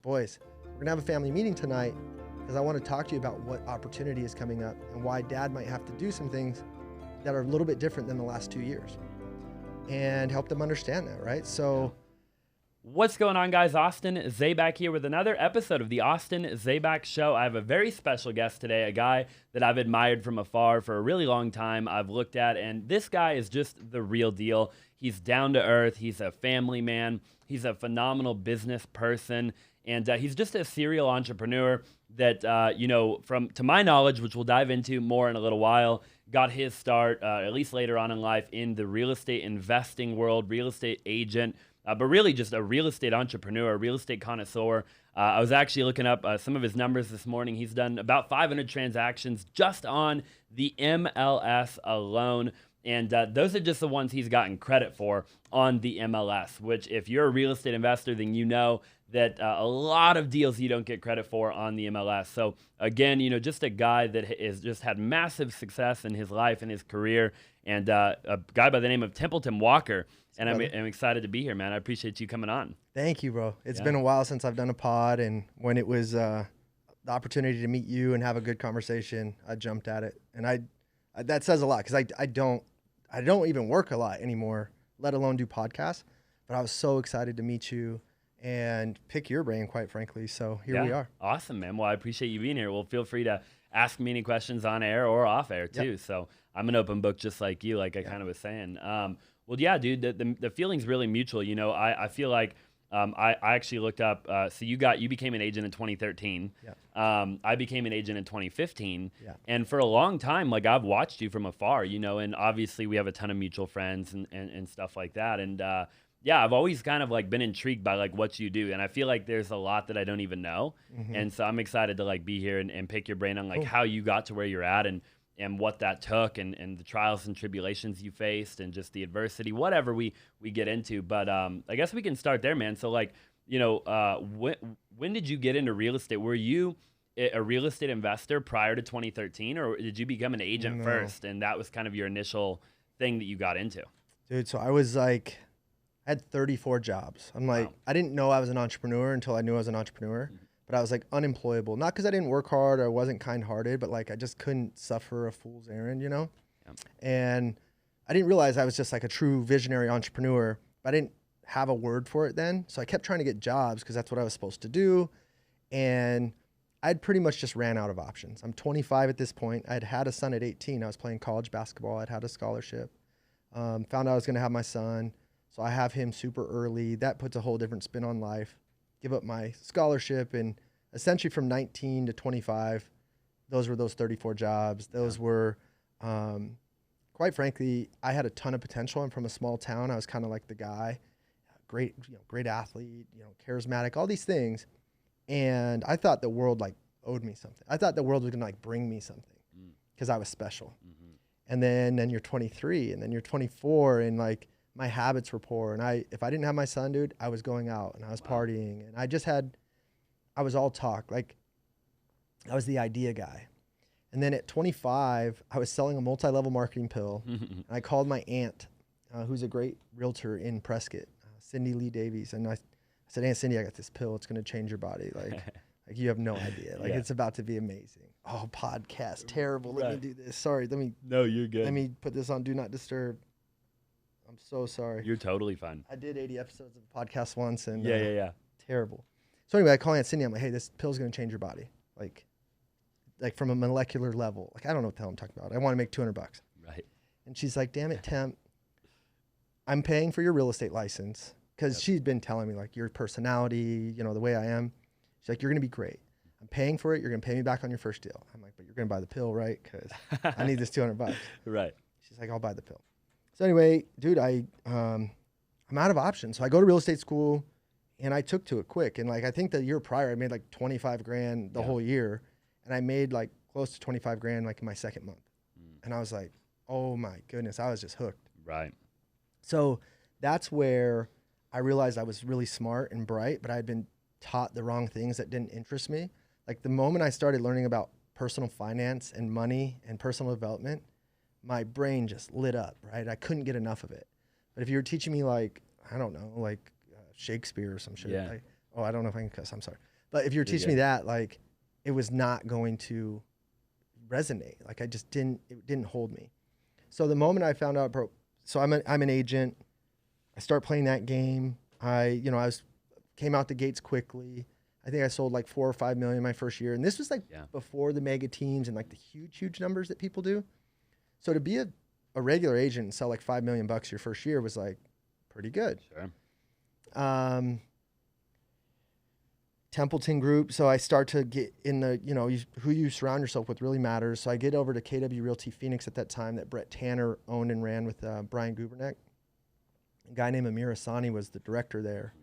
Boys, we're going to have a family meeting tonight because I want to talk to you about what opportunity is coming up and why dad might have to do some things that are a little bit different than the last 2 years and help them understand that, right? So what's going on, guys? Austin Zaback here with another episode of the Austin Zaback Show. I have a very special guest today, a guy that I've admired from afar for a really long time. I've looked at, and this guy is just the real deal. He's down to earth. He's a family man. He's a phenomenal business person. And he's just a serial entrepreneur that, to my knowledge, which we'll dive into more in a little while, got his start, at least later on in life, in the real estate investing world, real estate agent, but really just a real estate entrepreneur, a real estate connoisseur. I was actually looking up some of his numbers this morning. He's done about 500 transactions just on the MLS alone. And those are just the ones he's gotten credit for on the MLS, which if you're a real estate investor, then you know that a lot of deals you don't get credit for on the MLS. So again, just a guy that has just had massive success in his life and his career, and a guy by the name of Templeton Walker. And I'm excited to be here, man. I appreciate you coming on. Thank you, bro. It's been a while since I've done a pod, and when it was the opportunity to meet you and have a good conversation, I jumped at it. And that says a lot because I don't even work a lot anymore, let alone do podcasts. But I was so excited to meet you and pick your brain, quite frankly. So here we are. Awesome, man. Well, I appreciate you being here. Well, feel free to ask me any questions on air or off air too. Yep. So I'm an open book just like you, like I kind of was saying. Well, yeah, dude, the feeling's really mutual. I feel like I actually looked up. So you became an agent in 2013. Yeah. I became an agent in 2015. Yeah. And for a long time, like I've watched you from afar, and obviously we have a ton of mutual friends and stuff like that. And I've always kind of like been intrigued by like what you do. And I feel like there's a lot that I don't even know. Mm-hmm. And so I'm excited to like be here and pick your brain on like how you got to where you're at and what that took and the trials and tribulations you faced and just the adversity, whatever we get into. But I guess we can start there, man. So like, when did you get into real estate? Were you a real estate investor prior to 2013, or did you become an agent first? And that was kind of your initial thing that you got into? Dude, so I was like, I had 34 jobs. I'm like, wow. I didn't know I was an entrepreneur until I knew I was an entrepreneur. Mm-hmm. But I was like unemployable, not because I didn't work hard or I wasn't kind-hearted, but like I just couldn't suffer a fool's errand, Yeah. And I didn't realize I was just like a true visionary entrepreneur, but I didn't have a word for it then. So I kept trying to get jobs because that's what I was supposed to do. And I'd pretty much just ran out of options. I'm 25 at this point. I'd had a son at 18. I was playing college basketball. I'd had a scholarship. Found out I was going to have my son. So I have him super early. That puts a whole different spin on life. Give up my scholarship, and essentially from 19 to 25, those were those 34 jobs. Those were, quite frankly, I had a ton of potential. I'm from a small town. I was kind of like the guy, great athlete, charismatic, all these things. And I thought the world like owed me something. I thought the world was gonna like bring me something because I was special. Mm-hmm. And then you're 23, and then you're 24, and like, my habits were poor, and if I didn't have my son, dude, I was going out and I was partying, and I was all talk. Like, I was the idea guy. And then at 25, I was selling a multi-level marketing pill. And I called my aunt, who's a great realtor in Prescott, Cindy Lee Davies. And I said, Aunt Cindy, I got this pill. It's going to change your body. Like you have no idea. Like it's about to be amazing. Oh, podcast, terrible. Let me do this. Sorry. No, you're good. Let me put this on Do Not Disturb. I'm so sorry. You're totally fine. I did 80 episodes of a podcast once, and terrible. So anyway, I call Aunt Cindy. I'm like, hey, this pill's going to change your body. Like from a molecular level. Like, I don't know what the hell I'm talking about. I want to make $200. Right. And she's like, damn it, Temp. I'm paying for your real estate license. Because she's been telling me, like, your personality, the way I am. She's like, you're going to be great. I'm paying for it. You're going to pay me back on your first deal. I'm like, but you're going to buy the pill, right? Because I need this $200. Right. She's like, I'll buy the pill. So anyway, dude, I'm out of options. So I go to real estate school, and I took to it quick. And like, I think the year prior, I made like 25 grand the whole year. And I made like close to 25 grand like in my second month. And I was like, oh my goodness, I was just hooked. Right. So that's where I realized I was really smart and bright, but I had been taught the wrong things that didn't interest me. Like the moment I started learning about personal finance and money and personal development, my brain just lit up, right? I couldn't get enough of it. But if you were teaching me like, I don't know, like Shakespeare or some shit. I don't know if I can cuss, I'm sorry. But if you were teaching me that, like, it was not going to resonate. Like, it didn't hold me. So the moment I found out, so I'm an agent. I start playing that game. I came out the gates quickly. I think I sold like 4 or 5 million my first year. And this was like before the mega teams and like the huge numbers that people do. So to be a regular agent and sell like $5 million your first year was like pretty good. Sure. Templeton Group. So I start to get in the, who you surround yourself with really matters. So I get over to KW Realty Phoenix at that time that Brett Tanner owned and ran with Brian Gubernick. A guy named Amir Asani was the director there.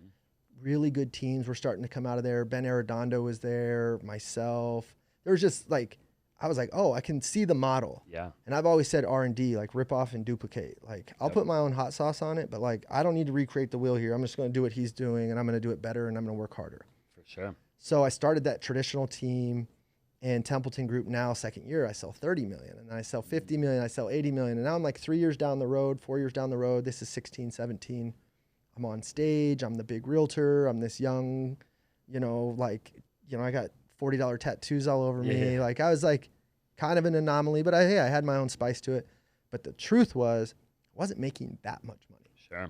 Really good teams were starting to come out of there. Ben Arredondo was there, myself. There was just like, I was like, oh, I can see the model. Yeah. And I've always said R&D, like rip off and duplicate. Like I'll put my own hot sauce on it, but like I don't need to recreate the wheel here. I'm just going to do what he's doing, and I'm going to do it better, and I'm going to work harder. For sure. So I started that traditional team, and Templeton Group now, second year, I sell 30 million, and then I sell 50 million, I sell 80 million. And now I'm like 3 years down the road, 4 years down the road. This is 16, 17. I'm on stage. I'm the big realtor. I'm this young, I got $40 tattoos all over me. Yeah. Like I was like kind of an anomaly, but I had my own spice to it. But the truth was, I wasn't making that much money. Sure.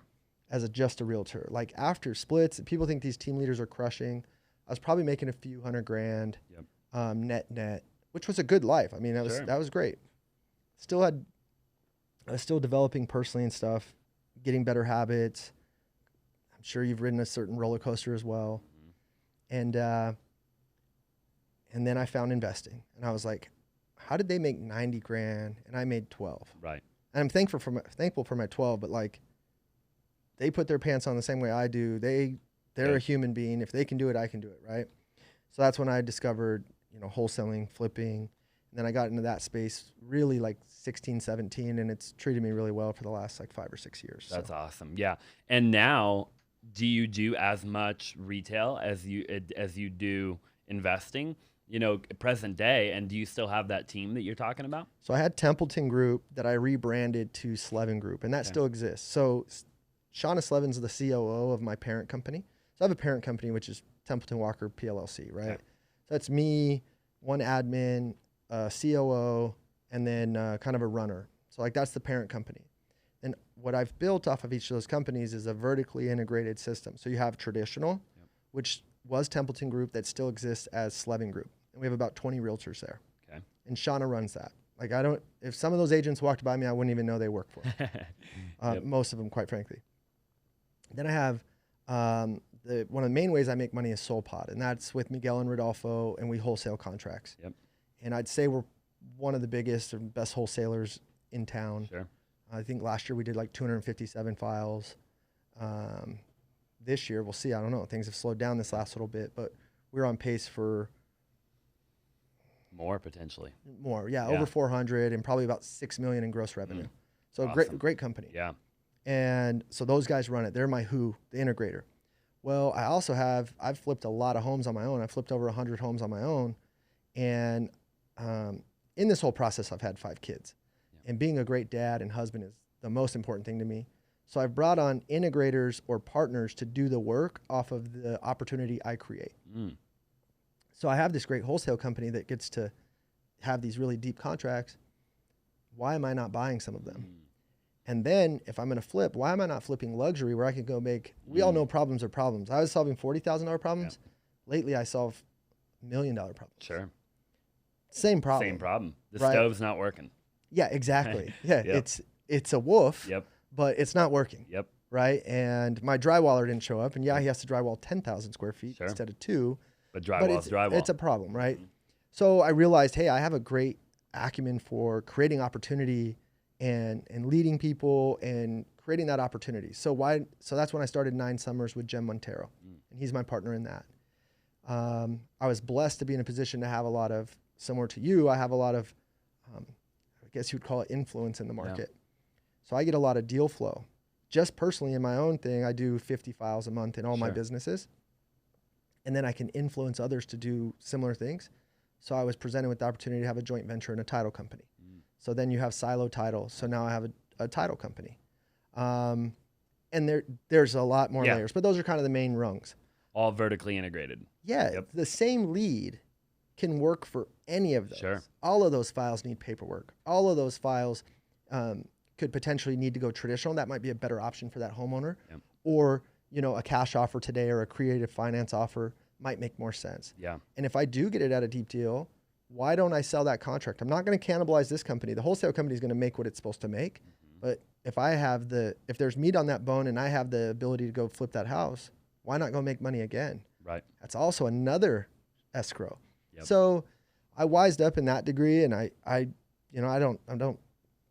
As just a realtor. Like after splits, people think these team leaders are crushing. I was probably making a few $100,000 net, which was a good life. I mean, that was great. I was still developing personally and stuff, getting better habits. I'm sure you've ridden a certain roller coaster as well. Mm-hmm. And then I found investing, and I was like, how did they make 90 grand and I made 12? Right. And I'm thankful for my 12, but like they put their pants on the same way I do. They're a human being. If they can do it, I can do it. Right. So that's when I discovered, wholesaling, flipping. And then I got into that space really like 16, 17, and it's treated me really well for the last like 5 or 6 years. That's awesome. Yeah. And now, do you do as much retail as you do investing, present day? And do you still have that team that you're talking about? So I had Templeton Group that I rebranded to Slevin Group, and that still exists. So Shauna Slevin's the COO of my parent company. So I have a parent company, which is Templeton Walker PLLC, right? Okay. So that's me, one admin, COO, and then kind of a runner. So like that's the parent company. And what I've built off of each of those companies is a vertically integrated system. So you have traditional, which was Templeton Group, that still exists as Slevin Group. And we have about 20 realtors there. Okay. And Shauna runs that. Like if some of those agents walked by me, I wouldn't even know they work for me. Most of them, quite frankly. Then I have one of the main ways I make money is SoulPod, and that's with Miguel and Rodolfo, and we wholesale contracts. Yep. And I'd say we're one of the biggest and best wholesalers in town. Sure. I think last year we did like 257 files. This year, we'll see. I don't know. Things have slowed down this last little bit, but we're on pace for more potentially. More, yeah, over 400 and probably about 6 million in gross revenue. So awesome. Great company. Yeah. And so those guys run it. They're my the integrator. Well, I also I've flipped a lot of homes on my own. I've flipped over 100 homes on my own. And in this whole process, I've had 5 kids. Yeah. And being a great dad and husband is the most important thing to me. So I've brought on integrators or partners to do the work off of the opportunity I create. Mm. So I have this great wholesale company that gets to have these really deep contracts. Why am I not buying some of them? Mm. And then if I'm going to flip, why am I not flipping luxury where I can go make, we all know problems are problems. I was solving $40,000 problems. Yeah. Lately I solve $1 million problems. Sure. Same problem. Same problem. The stove's not working. Yeah, exactly. Yeah. Yep. It's a wolf, but it's not working. Yep. Right. And my drywaller didn't show up, and he has to drywall 10,000 square feet instead of 2. But drywall's drywall. It's a problem. Right. Mm-hmm. So I realized, hey, I have a great acumen for creating opportunity and leading people and creating that opportunity. So that's when I started 9 Summers with Jem Montero, and he's my partner in that. I was blessed to be in a position to have a lot of, similar to you, I have a lot of, I guess you would call it influence in the market. Yeah. So I get a lot of deal flow. Just personally in my own thing, I do 50 files a month in all my businesses. And then I can influence others to do similar things. So I was presented with the opportunity to have a joint venture in a title company. So then you have silo title. So now I have a title company. And there's a lot more layers, but those are kind of the main rungs. all vertically integrated. Yeah, Yep. the same lead can work for any of those. Sure. All of those files need paperwork. All of those files could potentially need to go traditional. That might be a better option for that homeowner. Yep. Or, a cash offer today or a creative finance offer might make more sense. Yeah. And if I do get it at a deep deal, why don't I sell that contract? I'm not going to cannibalize this company. The wholesale company is going to make what it's supposed to make. But if if there's meat on that bone and I have the ability to go flip that house, why not go make money again? Right. That's also another escrow. Yep. So I wised up in that degree, and I'm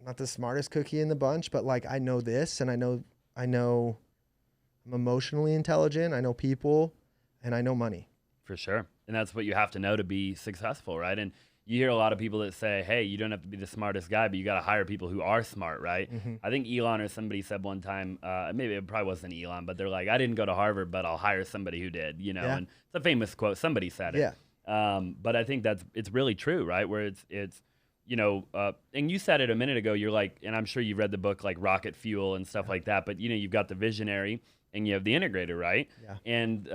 not the smartest cookie in the bunch, but like I know this, and I know I'm emotionally intelligent. I know people, and I know money. For sure. And that's what you have to know to be successful, right? And you hear a lot of people that say, hey, you don't have to be the smartest guy, but you got to hire people who are smart, right? Mm-hmm. I think Elon or somebody said one time, maybe it probably wasn't Elon, but they're like, I didn't go to Harvard, but I'll hire somebody who did, Yeah. And it's a famous quote. Somebody said it. Yeah. But I think it's really true, right? Where it's and you said it a minute ago, you're like, and I'm sure you've read the book like Rocket Fuel and stuff like that, but you've got the visionary and you have the integrator, right? Yeah. And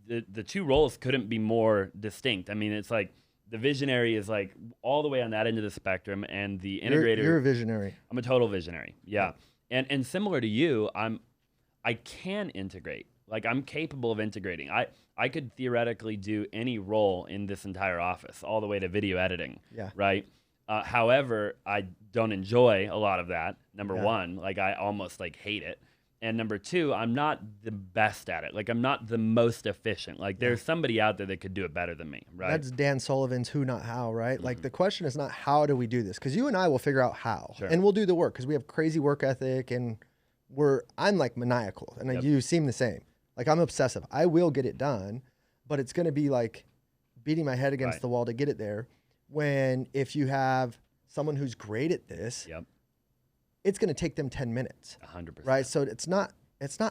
the two roles couldn't be more distinct. I mean, it's like the visionary is like all the way on that end of the spectrum, and the integrator. You're a visionary. I'm a total visionary. Yeah. And similar to you, I can integrate. Like I'm capable of integrating. I could theoretically do any role in this entire office, all the way to video editing. Yeah. Right. However, I don't enjoy a lot of that. Number one, like I almost like hate it. And number two, I'm not the best at it. Like I'm not the most efficient. Like there's somebody out there that could do it better than me, right? That's Dan Sullivan's Who Not How, right? Like the question is not how do we do this? Because you and I will figure out how. Sure. And we'll do the work because we have crazy work ethic, and I'm like maniacal, and you seem the same. Like I'm obsessive. I will get it done, but it's going to be like beating my head against the wall to get it there. When if you have someone who's great at this, it's going to take them 10 minutes. 100%. Right? So it's not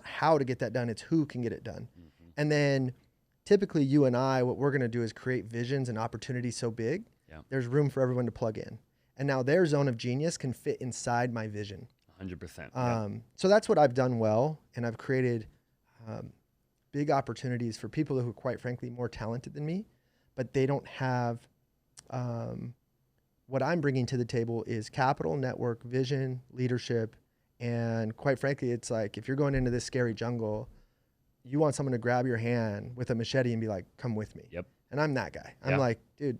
how to get that done, it's who can get it done. Mm-hmm. And then typically you and I, what we're going to do is create visions and opportunities so big, there's room for everyone to plug in. And now their zone of genius can fit inside my vision. 100%. So that's what I've done well, and I've created big opportunities for people who are quite frankly more talented than me, but they don't have what I'm bringing to the table is capital, network, vision, leadership, and quite frankly, it's like if you're going into this scary jungle, you want someone to grab your hand with a machete and be like, come with me. Yep. And I'm that guy. I'm like, dude,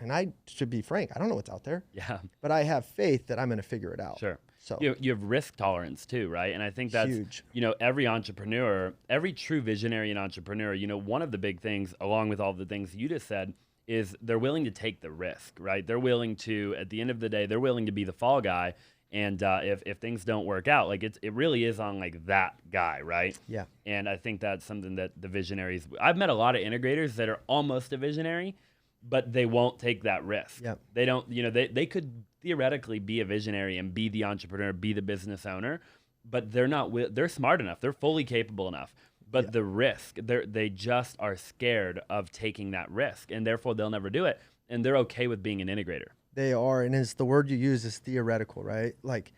and I should be frank, I don't know what's out there. Yeah. But I have faith that I'm going to figure it out. Sure. So you have risk tolerance too, right? And I think that's huge. Every entrepreneur, every true visionary and entrepreneur, one of the big things, along with all the things you just said, is they're willing to take the risk, right? They're willing to, at the end of the day, they're willing to be the fall guy. And if things don't work out, like it really is on like that guy, right? Yeah. And I think that's something that the visionaries, I've met a lot of integrators that are almost a visionary, but they won't take that risk. Yep. They don't, they could theoretically be a visionary and be the entrepreneur, be the business owner, but they're not, they're smart enough. They're fully capable enough. But the risk, they just are scared of taking that risk, and therefore they'll never do it. And they're okay with being an integrator. They are, and it's the word you use is theoretical, right? Like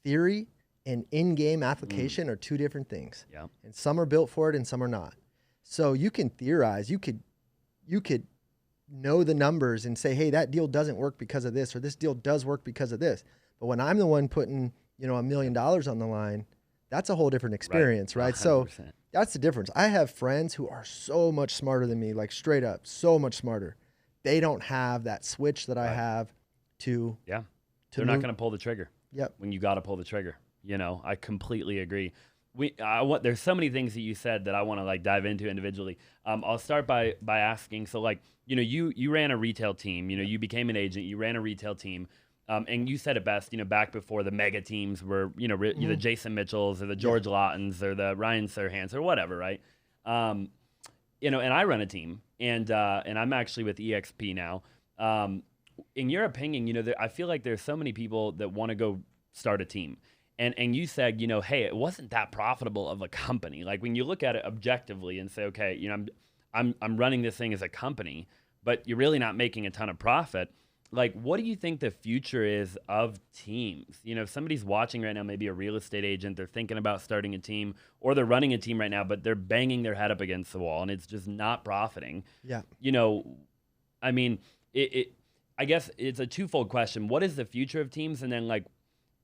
theory and in-game application are two different things. Yeah. And some are built for it and some are not. So you can theorize, you could know the numbers and say, hey, that deal doesn't work because of this, or this deal does work because of this. But when I'm the one putting, $1 million on the line, that's a whole different experience, right? So that's the difference. I have friends who are so much smarter than me, like straight up, so much smarter. They don't have that switch that I have to. Yeah. They're not going to pull the trigger. Yep. When you got to pull the trigger. I completely agree. There's so many things that you said that I want to like dive into individually. I'll start by asking. So like, you ran a retail team, you became an agent, you ran a retail team. And you said it best, back before the mega teams were, the Jason Mitchells or the George Laughtons or the Ryan Serhants or whatever, right? And I run a team, and I'm actually with EXP now. In your opinion, I feel like there's so many people that want to go start a team. And you said, hey, it wasn't that profitable of a company. Like when you look at it objectively and say, okay, I'm running this thing as a company, but you're really not making a ton of profit. like, what do you think the future is of teams? You know, if somebody's watching right now, maybe a real estate agent, they're thinking about starting a team, or they're running a team right now, but they're banging their head up against the wall and it's just not profiting. Yeah. You know, I mean, I guess it's a twofold question. What is the future of teams? And then, like,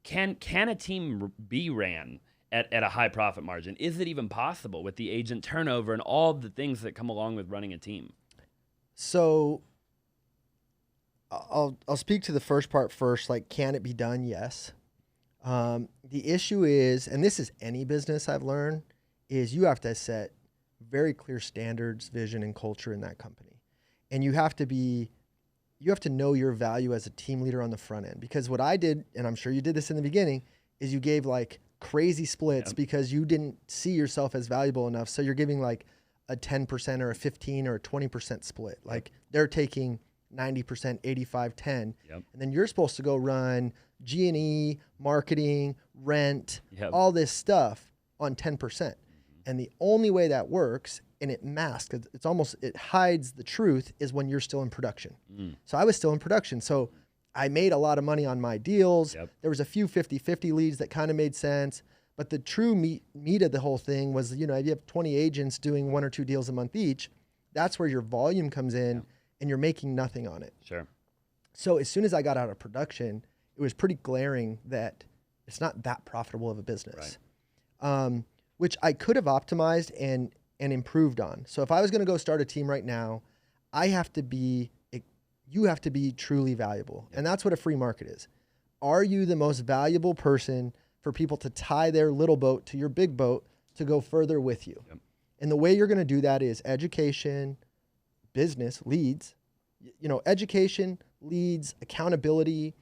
can a team be ran at a high profit margin? Is it even possible with the agent turnover and all the things that come along with running a team? So I'll speak to the first part first. Like, can it be done? Yes. The issue is, and this is any business I've learned, is you have to set very clear standards, vision, and culture in that company. And you have to know your value as a team leader on the front end. Because what I did, and I'm sure you did this in the beginning, is you gave like crazy splits because you didn't see yourself as valuable enough. So you're giving like a 10% or a 15 or a 20% split. Like they're taking 90%, 85, 10. And then you're supposed to go run G&E, marketing, rent, all this stuff on 10%. And the only way that works, and it masks, it hides the truth, is when you're still in production. So I was still in production. So I made a lot of money on my deals. There was a few 50-50 leads that kind of made sense. But the true meat of the whole thing was, you know, if you have 20 agents doing 1 or 2 deals a month each, that's where your volume comes in and you're making nothing on it. So as soon as I got out of production, it was pretty glaring that it's not that profitable of a business, which I could have optimized and improved on. So if I was going to go start a team right now, you have to be truly valuable. And that's what a free market is. Are you the most valuable person for people to tie their little boat to your big boat to go further with you? And the way you're going to do that is education, business, leads, you know, education, leads, accountability,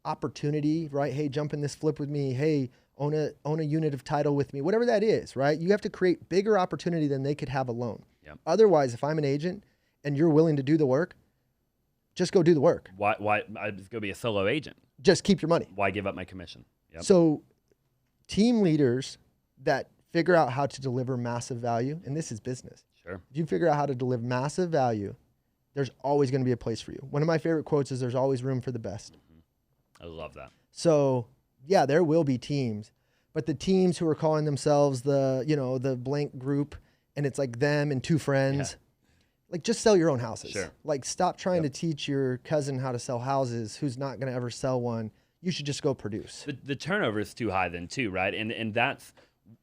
opportunity, right? Hey, jump in this flip with me. Hey, own a unit of title with me, whatever that is, right? You have to create bigger opportunity than they could have alone. Otherwise, if I'm an agent and you're willing to do the work, just go do the work. Why I'm just gonna be a solo agent? Just keep your money. Why give up my commission? So team leaders that figure out how to deliver massive value, and this is business. If you figure out how to deliver massive value, there's always going to be a place for you. One of my favorite quotes is, there's always room for the best. I love that. So yeah, there will be teams, but the teams who are calling themselves the blank group, and it's like them and 2 friends, like, just sell your own houses. Like, stop trying to teach your cousin how to sell houses who's not going to ever sell one. You should just go produce. The turnover is too high then too, right? And that's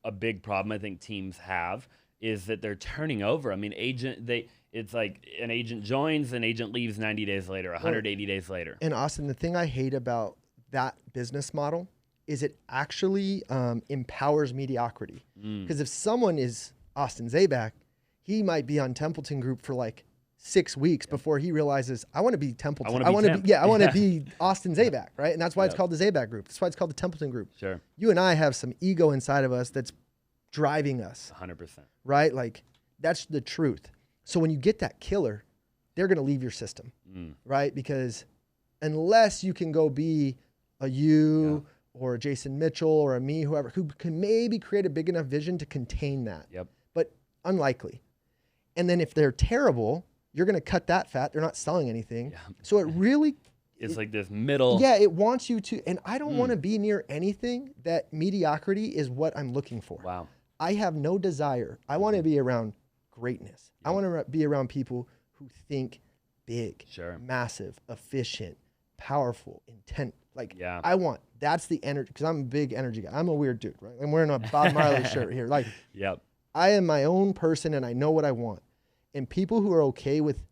a big problem I think teams have, is that they're turning over. I mean, it's like an agent joins, an agent leaves 90 days later, 180 days later. And Austin, the thing I hate about that business model is it actually empowers mediocrity. Because if someone is Austin Zaback, he might be on Templeton Group for like 6 weeks before he realizes, I want to be Templeton. I want to be Austin Zaback, right? And that's why it's called the Zaback Group. That's why it's called the Templeton Group. You and I have some ego inside of us that's driving us. 100%. Right? Like, that's the truth. So when you get that killer, they're going to leave your system, right? Because unless you can go be a you or a Jason Mitchell or a me, whoever, who can maybe create a big enough vision to contain that, but unlikely. And then if they're terrible, you're going to cut that fat. They're not selling anything. So it really... It's like this middle... Yeah, it wants you to... And I don't want to be near anything that mediocrity is what I'm looking for. I have no desire. I want to be around greatness. I want to be around people who think big, massive, efficient, powerful, intent. Like, I want... That's the energy... Because I'm a big energy guy. I'm a weird dude, right? I'm wearing a Bob Marley shirt here. Like, I am my own person and I know what I want. And people who are okay with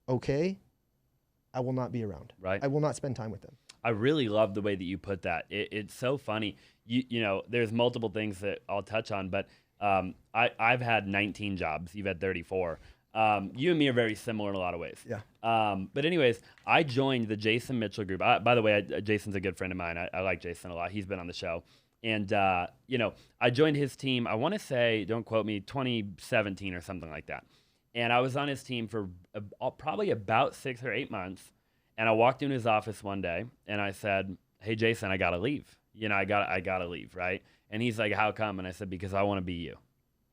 I will not be around. I will not spend time with them. I really love the way that you put that. It's so funny. You know, there's multiple things that I'll touch on, but I've had 19 jobs. You've had 34. You and me are very similar in a lot of ways. But anyways, I joined the Jason Mitchell group. By the way, Jason's a good friend of mine. I like Jason a lot. He's been on the show. And, you know, I joined his team, I want to say, don't quote me, 2017 or something like that. And I was on his team for probably about 6 or 8 months. And I walked into his office one day and I said, hey, Jason, I got to leave. You know, I got to leave, right? And he's like, how come? And I said, because I want to be you.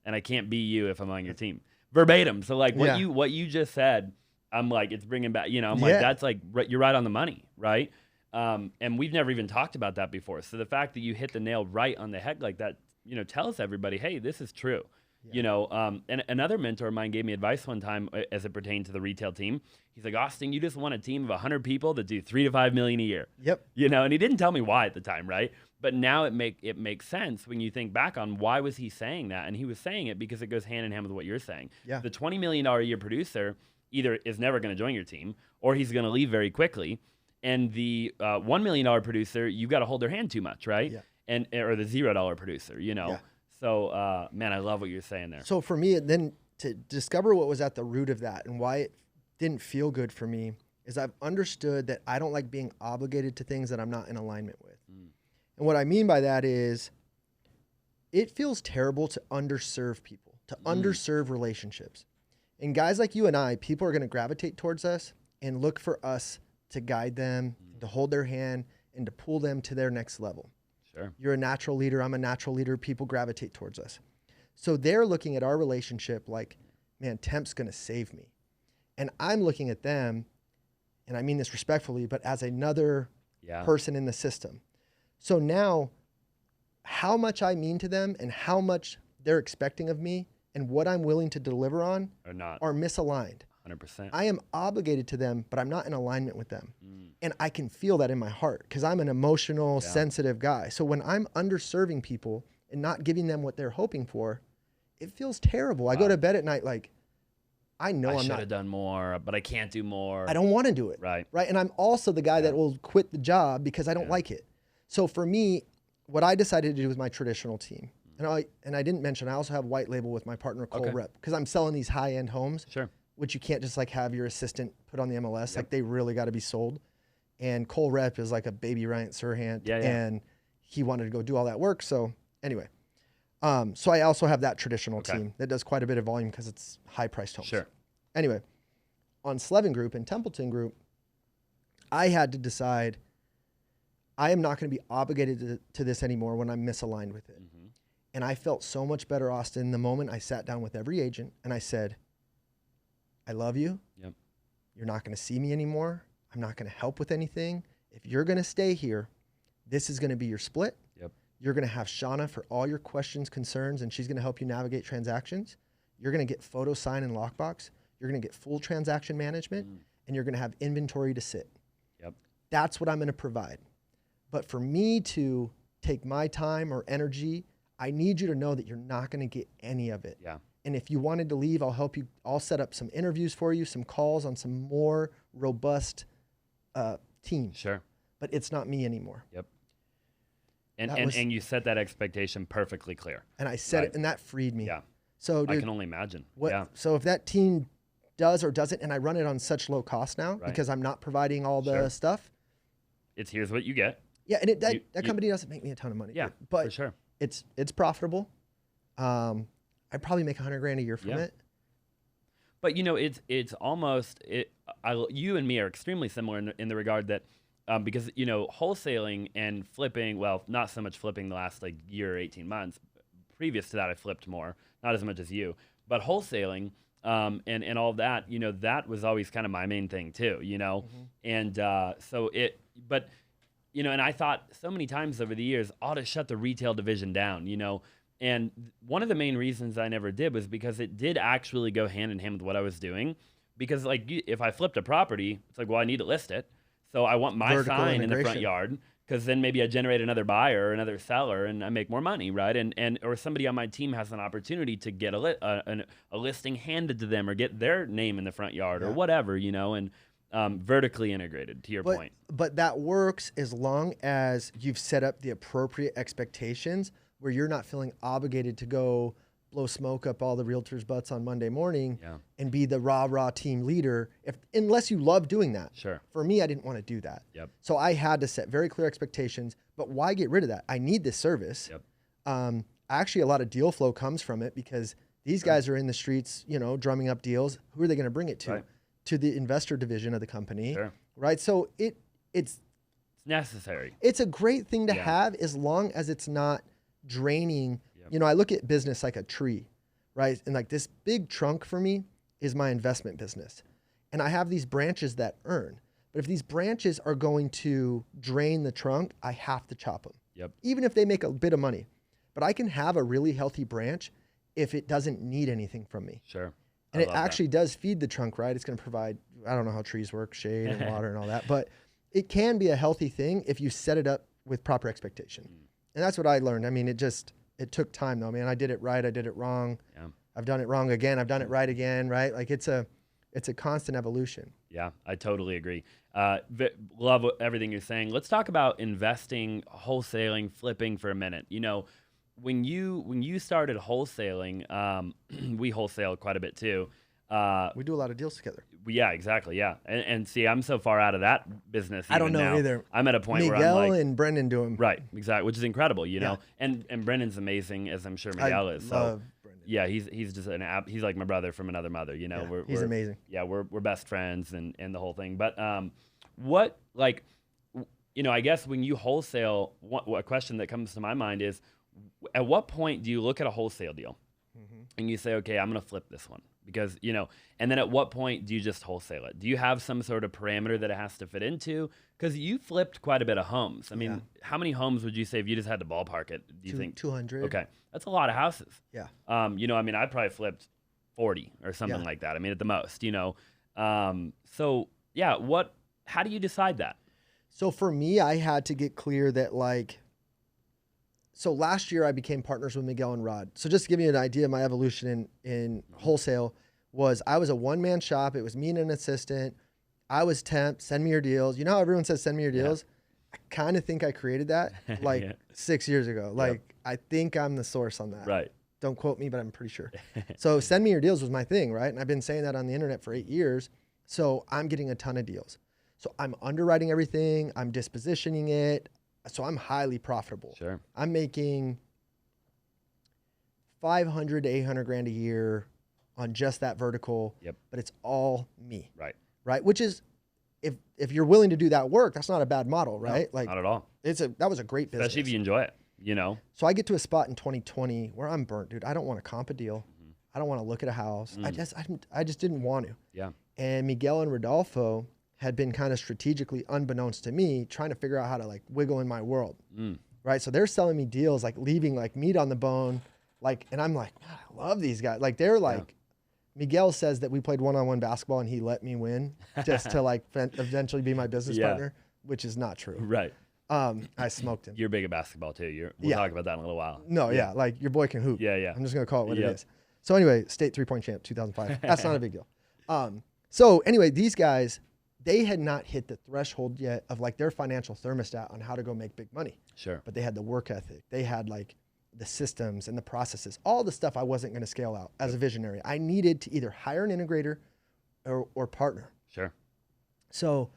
And I can't be you if I'm on your team. Verbatim. So like what you just said I'm like, it's bringing back, you know, I'm like, that's like, you're right on the money, right? And we've never even talked about that before. So the fact that you hit the nail right on the head like that, you know, tells everybody, hey, this is true. Yeah. You know, and another mentor of mine gave me advice one time as it pertained to the retail team. He's like, Austin, you just want a team of 100 people that do 3 to 5 million a year. Yep. You know, and he didn't tell me why at the time, right? But now it makes sense when you think back on why was he saying that, and he was saying it because it goes hand in hand with what you're saying. Yeah. The $20 million a year producer either is never going to join your team or he's going to leave very quickly, and the $1 million producer, you've got to hold their hand too much, right? Yeah. Or the $0 producer, you know. Yeah. So, man, I love what you're saying there. So for me, then to discover what was at the root of that and why it didn't feel good for me is I've understood that I don't like being obligated to things that I'm not in alignment with. And what I mean by that is it feels terrible to underserve people, to underserve relationships. And guys like you and I, people are going to gravitate towards us and look for us to guide them, to hold their hand, and to pull them to their next level. Sure. You're a natural leader. I'm a natural leader. People gravitate towards us. So they're looking at our relationship like, man, Temp's going to save me. And I'm looking at them, and I mean this respectfully, but as another person in the system. So now how much I mean to them and how much they're expecting of me and what I'm willing to deliver on are misaligned. 100%. I am obligated to them, but I'm not in alignment with them. And I can feel that in my heart because I'm an emotional, sensitive guy. So when I'm underserving people and not giving them what they're hoping for, it feels terrible. I go to bed at night like, I know I should have done more, but I can't do more. I don't want to do it. Right. And I'm also the guy that will quit the job because I don't like it. So for me, what I decided to do with my traditional team, and I didn't mention, I also have white label with my partner, Cole Rep, because I'm selling these high-end homes, which you can't just like have your assistant put on the MLS. Like they really got to be sold. And Cole Rep is like a baby Ryan Serhant, and he wanted to go do all that work. So anyway, so I also have that traditional team that does quite a bit of volume because it's high-priced homes. Sure. Anyway, on Slevin Group and Templeton Group, I had to decide I am not going to be obligated to this anymore when I'm misaligned with it. And I felt so much better, Austin, the moment I sat down with every agent and I said, I love you. Yep. You're not going to see me anymore. I'm not going to help with anything. If you're going to stay here, this is going to be your split. Yep. You're going to have Shauna for all your questions, concerns, and she's going to help you navigate transactions. You're going to get photo sign and lockbox. You're going to get full transaction management, and you're going to have inventory to sit. Yep. That's what I'm going to provide. But for me to take my time or energy, I need you to know that you're not going to get any of it. Yeah. And if you wanted to leave, I'll help you. I'll set up some interviews for you, some calls on some more robust teams. Sure. But it's not me anymore. Yep. And you set that expectation perfectly clear. And I said it, and that freed me. Yeah. So dude, I can only imagine. So if that team does or doesn't, and I run it on such low cost now because I'm not providing all the stuff. It's here's what you get. Yeah, and that company doesn't make me a ton of money. Yeah, but for sure. It's profitable. I probably make $100,000 a year from it. But you know, it's almost you and me are extremely similar in the regard that because you know wholesaling and flipping, well, not so much flipping the last like year or 18 months. Previous to that, I flipped more, not as much as you, but wholesaling and all that. You know, that was always kind of my main thing too. You know, and but. You know, and I thought so many times over the years, ought to shut the retail division down, you know. And one of the main reasons I never did was because it did actually go hand in hand with what I was doing. Because, like, if I flipped a property, it's like, well, I need to list it. So I want my sign in the front yard because then maybe I generate another buyer or another seller and I make more money, right? Or somebody on my team has an opportunity to get a listing handed to them or get their name in the front yard or whatever, you know, and vertically integrated, to your point. But that works as long as you've set up the appropriate expectations where you're not feeling obligated to go blow smoke up all the realtors' butts on Monday morning and be the rah-rah team leader, unless you love doing that. Sure. For me, I didn't want to do that. Yep. So I had to set very clear expectations, but why get rid of that? I need this service. Yep. Actually, a lot of deal flow comes from it because these guys are in the streets, you know, drumming up deals. Who are they going to bring it to? Right. To the investor division of the company, right? So it's necessary. It's a great thing to have as long as it's not draining. You know, I look at business like a tree, right? And like this big trunk for me is my investment business. and I have these branches that earn. But if these branches are going to drain the trunk, I have to chop them. Yep. Even if they make a bit of money. But I can have a really healthy branch if it doesn't need anything from me. Sure. And it actually does feed the trunk, right? It's going to provide, I don't know how trees work, shade and water and all that, but it can be a healthy thing if you set it up with proper expectation. And that's what I learned. I mean, it took time though, man. I did it right. I did it wrong. Yeah. I've done it wrong again. I've done it right again, right? Like it's a constant evolution. Yeah, I totally agree. Love everything you're saying. Let's talk about investing, wholesaling, flipping for a minute. You know, when you started wholesaling, we wholesale quite a bit too. We do a lot of deals together. Yeah, exactly. Yeah, and see, I'm so far out of that business. I don't know now. either. I'm at a point where I'm Miguel like, and Brendan do them. right, exactly, which is incredible, you know. And Brendan's amazing, as I'm sure Miguel is. So Brendan. yeah, he's just he's like my brother from another mother, you know. Yeah, he's amazing. Yeah, we're best friends and the whole thing. But what, like, you know, I guess when you wholesale, a question that comes to my mind is, at what point do you look at a wholesale deal and you say, okay, I'm going to flip this one? Because, you know, and then at what point do you just wholesale it? Do you have some sort of parameter that it has to fit into? Because you flipped quite a bit of homes. I mean, how many homes would you say if you just had to ballpark it? Do you think 200? Okay, that's a lot of houses. Yeah. You know, I mean, I probably flipped 40 or something like that. I mean, at the most, you know. So yeah, how do you decide that? So for me, I had to get clear that so last year I became partners with Miguel and Rod. So just to give you an idea of my evolution in wholesale was I was a one-man shop. It was me and an assistant. I was temp, send me your deals. You know how everyone says send me your deals? I kind of think I created that 6 years ago. Like I think I'm the source on that. Right. Don't quote me, but I'm pretty sure. So send me your deals was my thing, right? And I've been saying that on the internet for 8 years. So I'm getting a ton of deals. So I'm underwriting everything. I'm dispositioning it. So I'm highly profitable. Sure. I'm making 500 to 800 grand a year on just that vertical. Yep. But it's all me. Right. Right. Which is, if you're willing to do that work, that's not a bad model, right? No, not at all. That was a great business. Especially if you enjoy it, you know. So I get to a spot in 2020 where I'm burnt, dude. I don't want to comp a deal. I don't want to look at a house. I just didn't want to. Yeah. And Miguel and Rodolfo had been kind of strategically, unbeknownst to me, trying to figure out how to like wiggle in my world. Right. So they're selling me deals, like leaving like meat on the bone. Like, and I'm like, God, I love these guys. Like they're like, Miguel says that we played one-on-one basketball and he let me win just to like eventually be my business partner, which is not true. Right. I smoked him. You're big at basketball too. We'll talk about that in a little while. No, like your boy can hoop. Yeah. I'm just going to call it what it is. So anyway, state 3-point champ, 2005. That's not a big deal. So anyway, these guys, they had not hit the threshold yet of like their financial thermostat on how to go make big money. Sure. But they had the work ethic. They had like the systems and the processes, all the stuff I wasn't going to scale out as a visionary. I needed to either hire an integrator or partner. Sure. So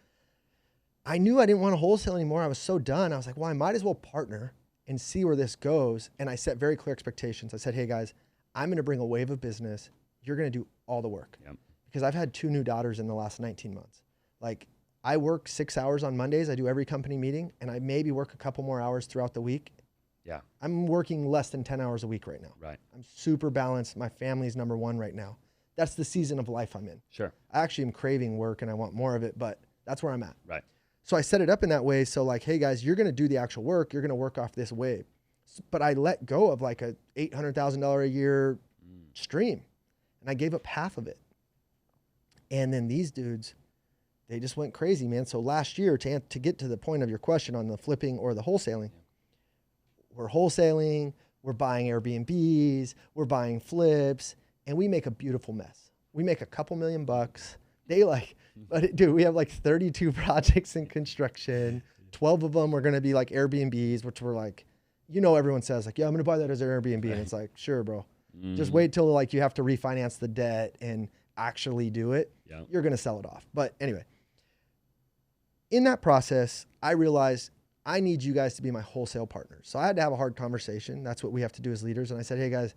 I knew I didn't want to wholesale anymore. I was so done. I was like, well, I might as well partner and see where this goes. And I set very clear expectations. I said, hey guys, I'm going to bring a wave of business. You're going to do all the work. Yep. Because I've had 2 new daughters in the last 19 months. Like I work 6 hours on Mondays. I do every company meeting and I maybe work a couple more hours throughout the week. Yeah. I'm working less than 10 hours a week right now. Right. I'm super balanced. My family's number one right now. That's the season of life I'm in. Sure. I actually am craving work and I want more of it, but that's where I'm at. Right. So I set it up in that way. So like, hey guys, you're going to do the actual work. You're going to work off this wave. But I let go of like a $800,000 a year stream and I gave up half of it. And then these dudes, they just went crazy, man. So last year, to get to the point of your question on the flipping or the wholesaling, we're wholesaling, we're buying Airbnbs, we're buying flips, and we make a beautiful mess. We make a couple $1 million. They like, but dude, we have like 32 projects in construction. 12 of them are going to be like Airbnbs, which were like, you know, everyone says like, yeah, I'm going to buy that as an Airbnb. And it's like, sure, bro. Just wait till like you have to refinance the debt and actually do it. Yeah. You're going to sell it off. But anyway, in that process, I realized I need you guys to be my wholesale partners. So I had to have a hard conversation. That's what we have to do as leaders. And I said, hey guys,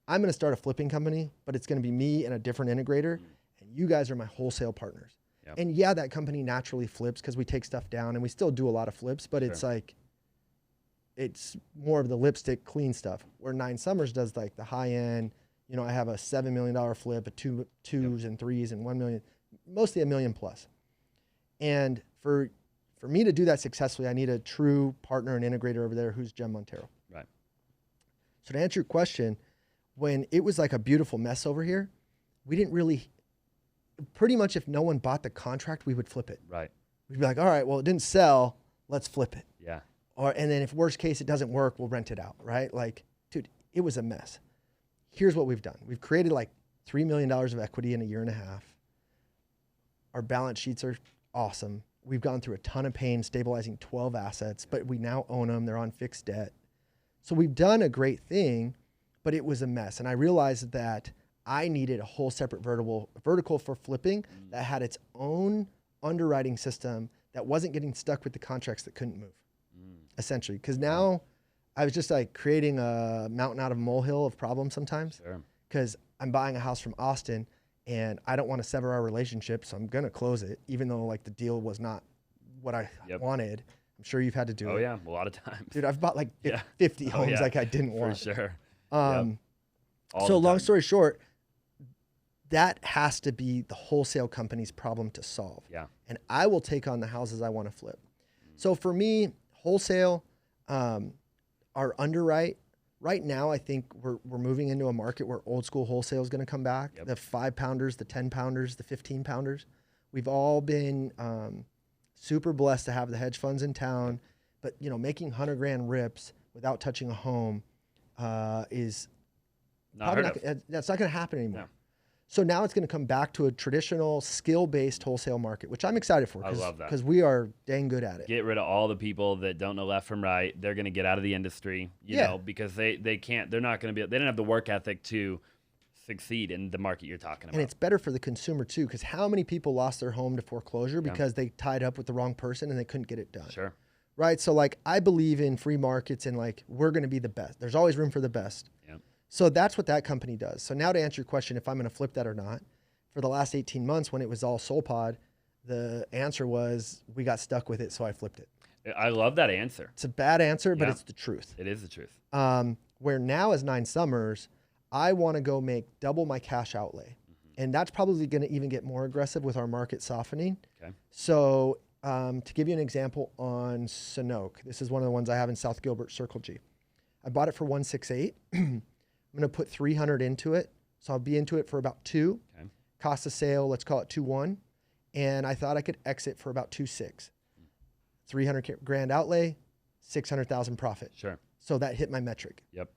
I'm going to start a flipping company, but it's going to be me and a different integrator. And you guys are my wholesale partners. Yep. And yeah, that company naturally flips because we take stuff down and we still do a lot of flips, but it's like, it's more of the lipstick clean stuff where 9 Summers does like the high end. You know, I have a $7 million flip, a twos and threes and $1 million. mostly $1 million plus. And for me to do that successfully, I need a true partner and integrator over there who's Jem Montero. Right. So to answer your question, when it was like a beautiful mess over here, we didn't really, pretty much if no one bought the contract, we would flip it. Right. We'd be like, all right, well, it didn't sell, let's flip it. Yeah. And then if worst case it doesn't work, we'll rent it out, right? Like, dude, it was a mess. Here's what we've done. We've created like $3 million of equity in a year and a half. Our balance sheets are awesome. We've gone through a ton of pain stabilizing 12 assets, but we now own them. They're on fixed debt. So we've done a great thing, but it was a mess. And I realized that I needed a whole separate vertical for flipping that had its own underwriting system that wasn't getting stuck with the contracts that couldn't move, essentially. Because now I was just like creating a mountain out of a molehill of problems sometimes. Because I'm buying a house from Austin and I don't want to sever our relationship, so I'm going to close it, even though like the deal was not what I wanted. I'm sure you've had to do it. Oh yeah, a lot of times. Dude, I've bought like 50 homes like I didn't want. For sure. So long story short, that has to be the wholesale company's problem to solve. Yeah. And I will take on the houses I want to flip. So for me, wholesale, our underwrite, right now, I think we're moving into a market where old school wholesale is going to come back. The 5-pounders, the 10-pounders, the 15-pounders. We've all been super blessed to have the hedge funds in town, but you know, making $100,000 rips without touching a home is that's not going to happen anymore. No. So now it's going to come back to a traditional skill-based wholesale market, which I'm excited for. I love that. Because we are dang good at it. Get rid of all the people that don't know left from right. They're going to get out of the industry, you know, because they can't, they're not going to be, they don't have the work ethic to succeed in the market you're talking about. And it's better for the consumer too, because how many people lost their home to foreclosure because they tied up with the wrong person and they couldn't get it done? Sure. Right? So like, I believe in free markets and like, we're going to be the best. There's always room for the best. So that's what that company does. So now to answer your question, if I'm going to flip that or not, for the last 18 months when it was all SoulPod, the answer was we got stuck with it, so I flipped it. I love that answer. It's a bad answer, but it's the truth. It is the truth. Where now as 9 Summers, I want to go make double my cash outlay. And that's probably going to even get more aggressive with our market softening. Okay. So to give you an example on Sanoke, this is one of the ones I have in South Gilbert, Circle G. I bought it for 168. I'm going to put 300 into it. So I'll be into it for about 2. Okay. Cost of sale, let's call it 2.1. And I thought I could exit for about 2.6. 300 grand outlay, 600,000 profit. Sure. So that hit my metric. Yep.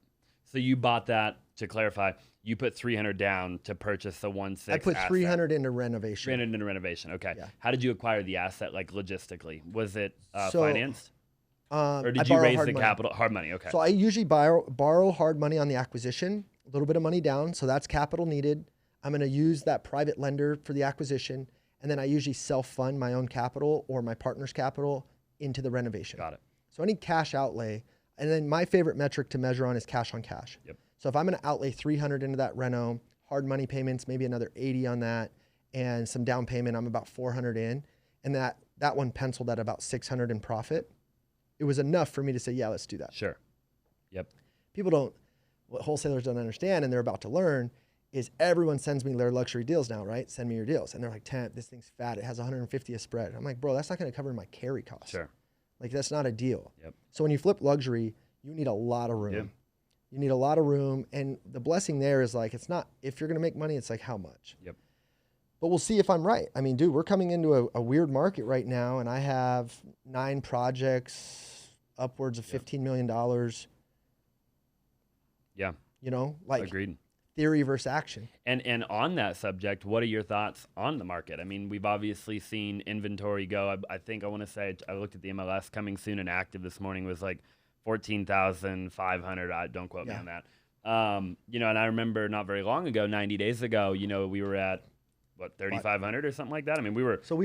So you bought that, to clarify, you put 300 down to purchase the 1.6 I put 300 into renovation. 300 into renovation. Okay. Yeah. How did you acquire the asset, like logistically? Was it financed? Or did I you raise the money. capital? Hard money, okay. So I usually borrow hard money on the acquisition, a little bit of money down. So that's capital needed. I'm going to use that private lender for the acquisition. And then I usually self-fund my own capital or my partner's capital into the renovation. Got it. So any cash outlay. And then my favorite metric to measure on is cash on cash. Yep. So if I'm going to outlay 300 into that reno, hard money payments, maybe another 80 on that, and some down payment, I'm about 400 in. And that one penciled at about 600 in profit. It was enough for me to say, yeah, let's do that. Sure. Yep. What wholesalers don't understand, and they're about to learn, is everyone sends me their luxury deals now, right? Send me your deals. And they're like, Temp, this thing's fat. It has 150 a spread. I'm like, bro, that's not going to cover my carry costs. Sure. Like, that's not a deal. Yep. So when you flip luxury, you need a lot of room. Yep. You need a lot of room. And the blessing there is like, it's not, if you're going to make money, it's like how much. Yep. But we'll see if I'm right. I mean, dude, we're coming into a weird market right now, and I have 9 projects, upwards of $15 million. Yeah. You know, like agreed. Theory versus action. And on that subject, what are your thoughts on the market? I mean, we've obviously seen inventory go. I think I want to say, I looked at the MLS coming soon and active this morning was like 14,500. Don't quote me on that. You know, and I remember not very long ago, 90 days ago, you know, we were at, what, 3,500 or something like that? I mean, we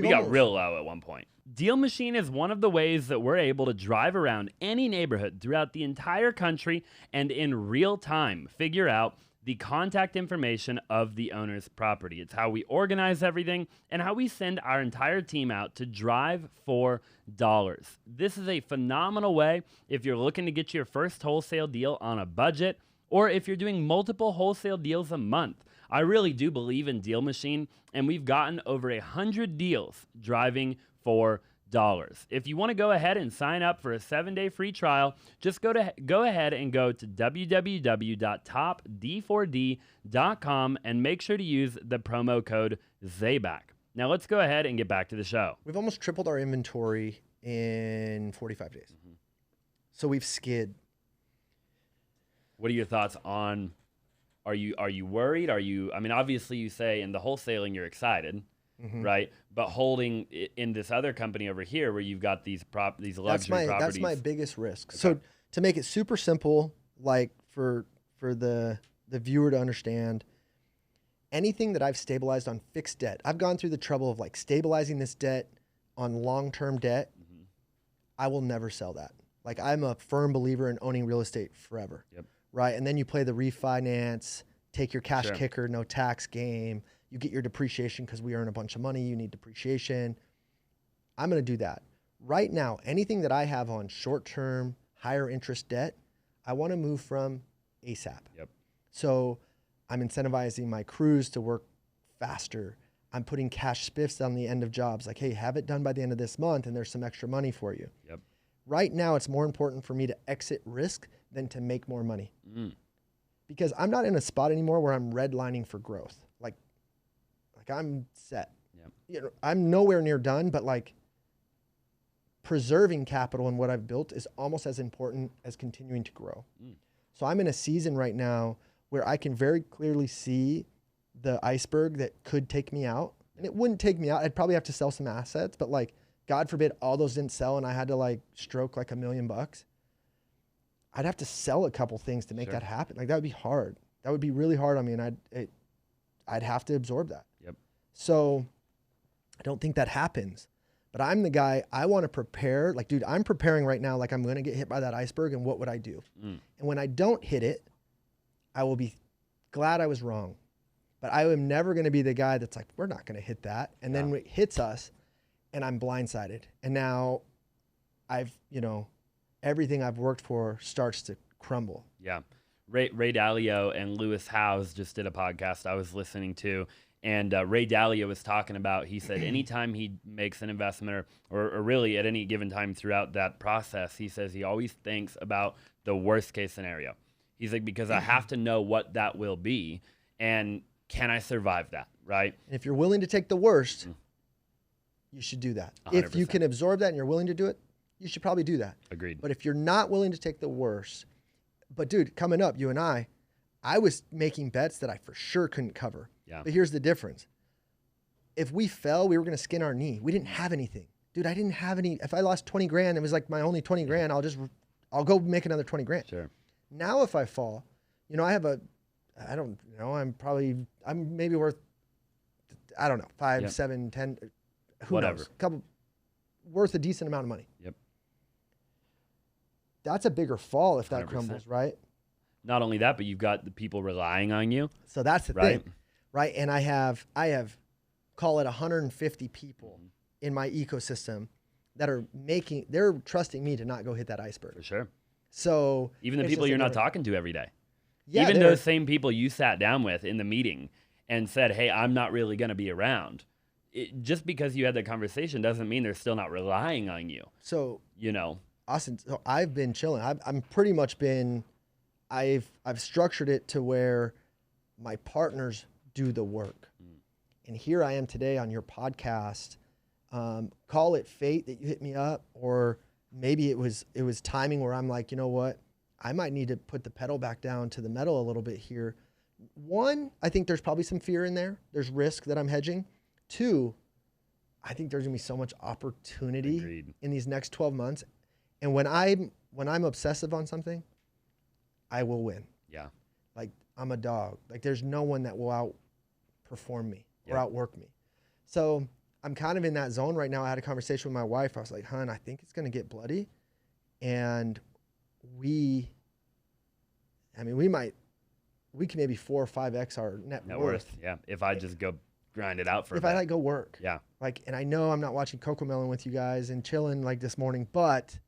got real low at one point. Deal Machine is one of the ways that we're able to drive around any neighborhood throughout the entire country and in real time figure out the contact information of the owner's property. It's how we organize everything and how we send our entire team out to drive for dollars. This is a phenomenal way if you're looking to get your first wholesale deal on a budget, or if you're doing multiple wholesale deals a month. I really do believe in Deal Machine, and we've gotten over 100 deals driving for dollars. If you want to go ahead and sign up for a 7-day free trial, just go ahead and go to www.topd4d.com and make sure to use the promo code Zaback. Now let's go ahead and get back to the show. We've almost tripled our inventory in 45 days. Mm-hmm. So we've skid. What are your thoughts on, are you worried? I mean, obviously you say in the wholesaling you're excited. Mm-hmm. Right, but holding in this other company over here where you've got these luxury properties. That's my biggest risk. Okay. So to make it super simple, like for the viewer to understand, anything that I've stabilized on fixed debt, I've gone through the trouble of like stabilizing this debt on long-term debt. Mm-hmm. I will never sell that. Like I'm a firm believer in owning real estate forever. Yep. Right, and then you play the refinance, take your cash kicker, no tax game. You get your depreciation because we earn a bunch of money. You need depreciation. I'm going to do that. Right now, anything that I have on short-term, higher interest debt, I want to move from ASAP. Yep. So I'm incentivizing my crews to work faster. I'm putting cash spiffs on the end of jobs. Like, hey, have it done by the end of this month and there's some extra money for you. Yep. Right now, it's more important for me to exit risk than to make more money. Because I'm not in a spot anymore where I'm redlining for growth. Like I'm set. Yep. You know, I'm nowhere near done, but like preserving capital in what I've built is almost as important as continuing to grow. So I'm in a season right now where I can very clearly see the iceberg that could take me out. And it wouldn't take me out. I'd probably have to sell some assets, but like, God forbid all those didn't sell and I had to like stroke like $1 million. I'd have to sell a couple things to make that happen. Like that would be hard. That would be really hard on me, and I'd have to absorb that. Yep. So I don't think that happens. But I'm the guy, I want to prepare. Like, dude, I'm preparing right now like I'm going to get hit by that iceberg, and what would I do? And when I don't hit it, I will be glad I was wrong. But I am never going to be the guy that's like, we're not going to hit that. And then it hits us, and I'm blindsided. And now everything I've worked for starts to crumble. Yeah. Ray Dalio and Lewis Howes just did a podcast I was listening to, and Ray Dalio was talking about, he said anytime he makes an investment or really at any given time throughout that process, he says he always thinks about the worst case scenario. He's like, because I have to know what that will be, and can I survive that, right? And if you're willing to take the worst, you should do that. 100%. If you can absorb that and you're willing to do it, you should probably do that. Agreed. But if you're not willing to take the worst, but dude, coming up, you and I was making bets that I for sure couldn't cover. Yeah. But here's the difference. If we fell, we were going to skin our knee. We didn't have anything. Dude, I didn't have any. If I lost 20 grand, it was like my only 20 grand. I'll go make another 20 grand. Sure. Now if I fall, I'm maybe worth, I don't know, 5, 7, 10, who knows? Worth a decent amount of money. Yep. That's a bigger fall if that 100%. Crumbles, right? Not only that, but you've got the people relying on you. So that's the thing, right? And I have call it 150 people in my ecosystem that are they're trusting me to not go hit that iceberg. For sure. So even the people you're not talking to every day. Yeah, even those same people you sat down with in the meeting and said, hey, I'm not really going to be around. Just because you had that conversation doesn't mean they're still not relying on you. So, Austin, so I've been chilling. I'm pretty much been, I've structured it to where my partners do the work. And here I am today on your podcast. Call it fate that you hit me up, or maybe it was timing where I'm like, you know what? I might need to put the pedal back down to the metal a little bit here. One, I think there's probably some fear in there. There's risk that I'm hedging. Two, I think there's gonna be so much opportunity in these next 12 months. And when I'm obsessive on something, I will win. Yeah. Like I'm a dog. Like there's no one that will outperform me or outwork me. So I'm kind of in that zone right now. I had a conversation with my wife. I was like, hon, I think it's gonna get bloody. And we can maybe 4 or 5x our net worth. Yeah. If I just go grind it out for if I like go work. Yeah. Like, and I know I'm not watching Coco Melon with you guys and chilling like this morning, but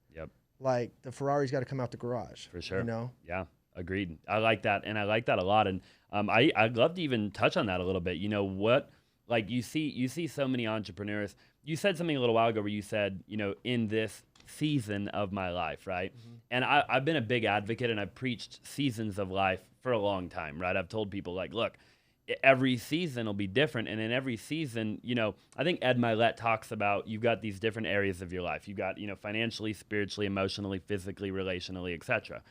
like the Ferrari's got to come out the garage. For sure. Yeah. Agreed. I like that, and I like that a lot. And I'd love to even touch on that a little bit. You know what? Like you see so many entrepreneurs. You said something a little while ago where you said, you know, in this season of my life, right? And I've been a big advocate, and I've preached seasons of life for a long time, right? I've told people like, look, every season will be different, and in every season, you know, I think Ed Milet talks about you've got these different areas of your life. You've got, you know, financially, spiritually, emotionally, physically, relationally, etc.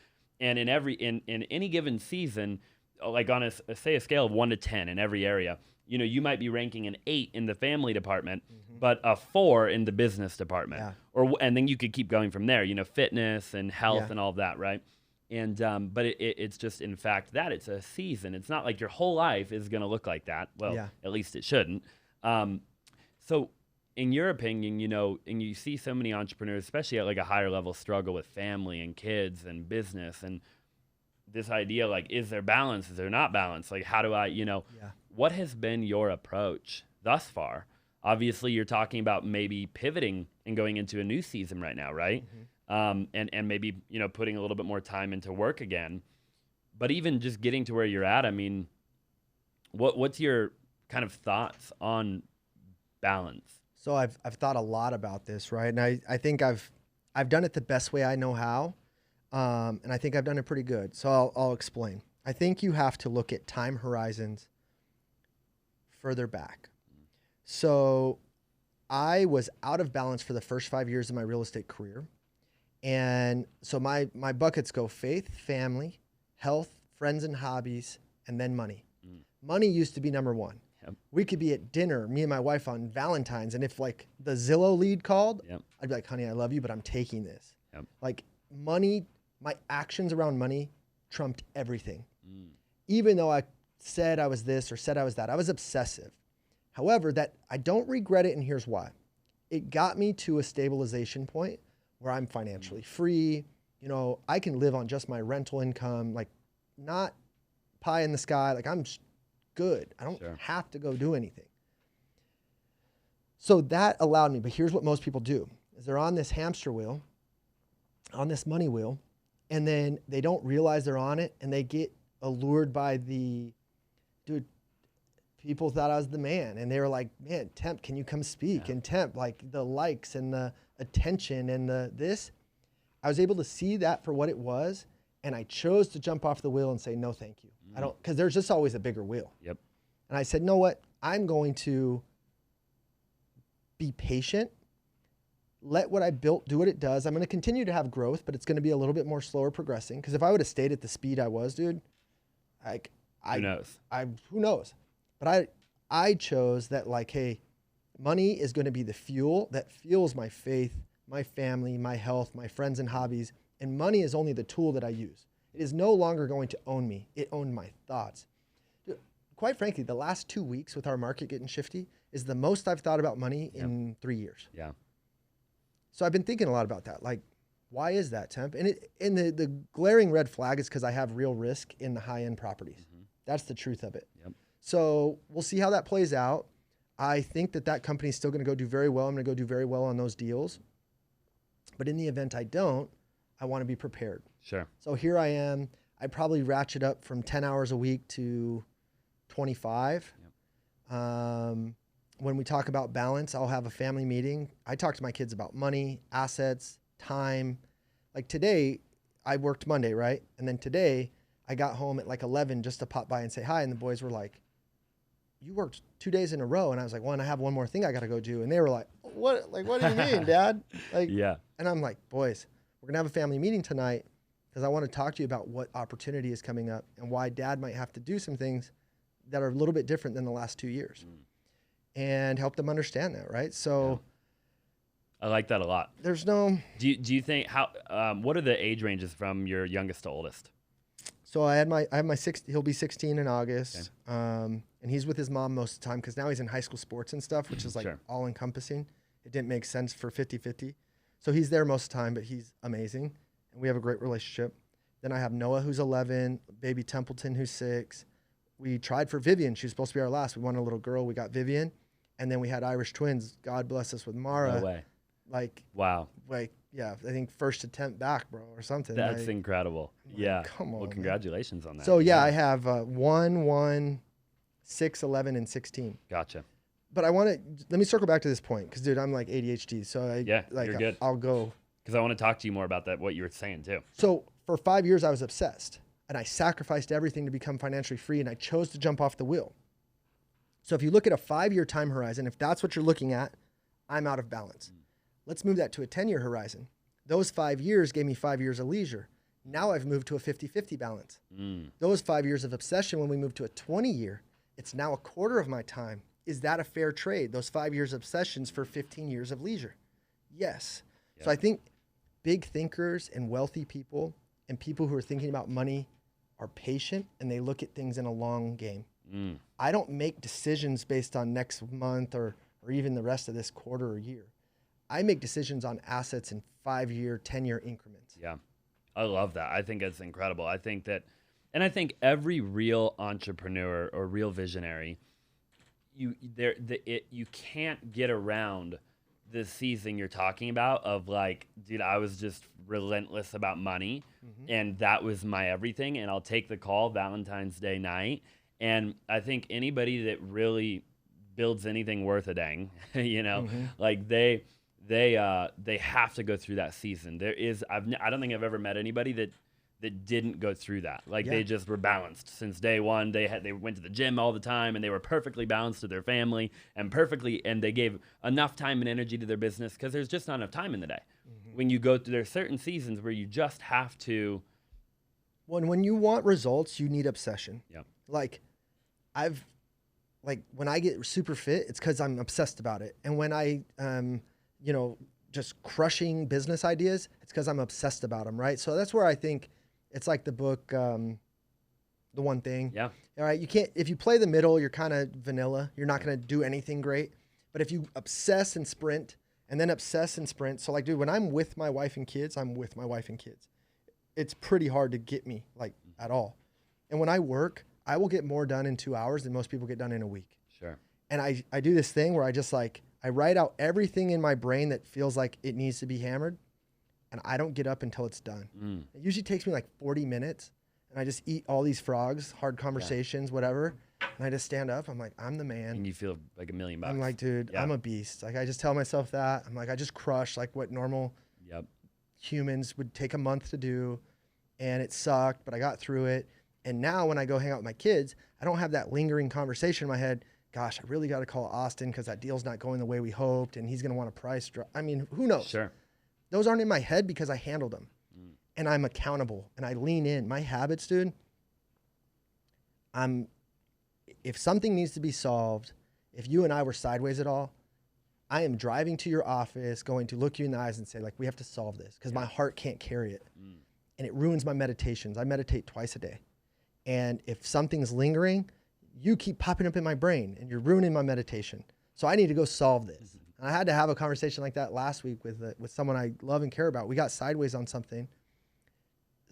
And in any given season, like on a scale of 1 to 10 in every area, you know, you might be ranking an 8 in the family department, but a 4 in the business department. Yeah. And then you could keep going from there, you know, fitness and health Yeah. and all of that, right? And but it's just, in fact, that it's a season. It's not like your whole life is going to look like that. Well, Yeah. at least it shouldn't. So in your opinion, you know, and you see so many entrepreneurs, especially at like a higher level, struggle with family and kids and business, and this idea like, is there balance? Is there not balance? Like, how do I, you know, Yeah. what has been your approach thus far? Obviously, you're talking about maybe pivoting and going into a new season right now, right? And maybe, you know, putting a little bit more time into work again. But even just getting to where you're at, I mean, what's your kind of thoughts on balance? So I've thought a lot about this, right? And I think I've done it the best way I know how, and I think I've done it pretty good. So I'll explain. I think you have to look at time horizons further back. So I was out of balance for the first 5 years of my real estate career. And so my buckets go faith, family, health, friends and hobbies, and then money. Money used to be number one. Yep. We could be at dinner, me and my wife on Valentine's, and if like the Zillow lead called, Yep. I'd be like, honey, I love you, but I'm taking this. Yep. Like money, my actions around money trumped everything. Even though I said I was this or said I was that, I was obsessive. However, that I don't regret it, and here's why. It got me to a stabilization point where I'm financially free. You know, I can live on just my rental income, like not pie in the sky. Like I'm good. I don't have to go do anything. So that allowed me, but here's what most people do is they're on this hamster wheel, on this money wheel, and then they don't realize they're on it, and they get allured by dude, people thought I was the man, and they were like, man, Temp, can you come speak? And Temp, like the likes and the attention and this, I was able to see that for what it was, and I chose to jump off the wheel and say, no, thank you. I don't, because there's just always a bigger wheel. Yep. And I said, know what? I'm going to be patient, let what I built do what it does. I'm going to continue to have growth, but it's going to be a little bit more slower progressing. Because if I would have stayed at the speed I was, dude, who knows? Who knows? But I chose that, like, hey, money is going to be the fuel that fuels my faith, my family, my health, my friends and hobbies. And money is only the tool that I use. It is no longer going to own me. It owned my thoughts. Dude, quite frankly, the last 2 weeks with our market getting shifty is the most I've thought about money in 3 years. Yeah. So I've been thinking a lot about that. Like, why is that, Temp? And the glaring red flag is because I have real risk in the high-end properties. That's the truth of it. Yep. So we'll see how that plays out. I think that company is still going to go do very well. I'm going to go do very well on those deals. But in the event I don't, I want to be prepared. Sure. So here I am. I probably ratchet up from 10 hours a week to 25. Yep. When we talk about balance, I'll have a family meeting. I talk to my kids about money, assets, time. Like today, I worked Monday, right? And then today, I got home at like 11 just to pop by and say hi. And the boys were like, you worked 2 days in a row. And I was like, well, and I have one more thing I got to go do. And they were like, what? Like, what do you mean, Dad? Like, yeah. And I'm like, boys, we're going to have a family meeting tonight because I want to talk to you about what opportunity is coming up and why Dad might have to do some things that are a little bit different than the last 2 years and help them understand that, right? So I like that a lot. There's no... Do you think, what are the age ranges from your youngest to oldest? So I have my he'll be 16 in August. Okay. And he's with his mom most of the time because now he's in high school sports and stuff, which is like all encompassing. It didn't make sense for 50-50. So he's there most of the time, but he's amazing. And we have a great relationship. Then I have Noah, who's 11, baby Templeton, who's 6. We tried for Vivian. She was supposed to be our last. We wanted a little girl. We got Vivian. And then we had Irish twins. God bless us with Mara. No way. Wow. Yeah, I think first attempt back, bro, or something. That's incredible. Yeah. Come on. Well, congratulations on that. So I have 1, 6, 11, and 16. Gotcha. But let me circle back to this point because, dude, I'm like ADHD. So you're good. I'll go. Because I want to talk to you more about that, what you were saying too. So for 5 years, I was obsessed and I sacrificed everything to become financially free and I chose to jump off the wheel. So if you look at a 5-year time horizon, if that's what you're looking at, I'm out of balance. Let's move that to a 10-year horizon. Those 5 years gave me 5 years of leisure. Now I've moved to a 50-50 balance. Those 5 years of obsession, when we move to a 20-year, it's now a quarter of my time. Is that a fair trade? Those 5 years of obsessions for 15 years of leisure? Yes. Yep. So I think big thinkers and wealthy people and people who are thinking about money are patient and they look at things in a long game. I don't make decisions based on next month or even the rest of this quarter or year. I make decisions on assets in 5-year, 10-year increments. Yeah, I love that. I think it's incredible. I think every real entrepreneur or real visionary, you can't get around the season you're talking about of like, dude, I was just relentless about money, and that was my everything, and I'll take the call Valentine's Day night. And I think anybody that really builds anything worth a dang, like they have to go through that season. I don't think I've ever met anybody that didn't go through that. Like they just were balanced since day one. They went to the gym all the time and they were perfectly balanced to their family and they gave enough time and energy to their business because there's just not enough time in the day. When you go through, there's certain seasons where you just have to. When you want results, you need obsession. Yeah. When I get super fit, it's because I'm obsessed about it. And when I, just crushing business ideas, it's because I'm obsessed about them, right? So that's where I think it's like the book, The One Thing. Yeah. All right. If you play the middle, you're kind of vanilla. You're not going to do anything great. But if you obsess and sprint and then obsess and sprint. So like, dude, when I'm with my wife and kids, I'm with my wife and kids. It's pretty hard to get me at all. And when I work, I will get more done in 2 hours than most people get done in a week. Sure. And I do this thing where I just I write out everything in my brain that feels like it needs to be hammered. And I don't get up until it's done. It usually takes me like 40 minutes. And I just eat all these frogs, hard conversations, whatever. And I just stand up. I'm like, I'm the man. And you feel like $1 million. I'm like, dude, I'm a beast. Like, I just tell myself that. I'm like, I just crush like what normal humans would take a month to do. And it sucked, but I got through it. And now when I go hang out with my kids, I don't have that lingering conversation in my head. Gosh, I really got to call Austin because that deal's not going the way we hoped. And he's going to want a price drop. I mean, who knows? Sure. Those aren't in my head because I handled them. And I'm accountable and I lean in. My habits, dude, if something needs to be solved, if you and I were sideways at all, I am driving to your office, going to look you in the eyes and say, like, we have to solve this because my heart can't carry it. And it ruins my meditations. I meditate twice a day. And if something's lingering, you keep popping up in my brain and you're ruining my meditation. So I need to go solve this. And I had to have a conversation like that last week with someone I love and care about. We got sideways on something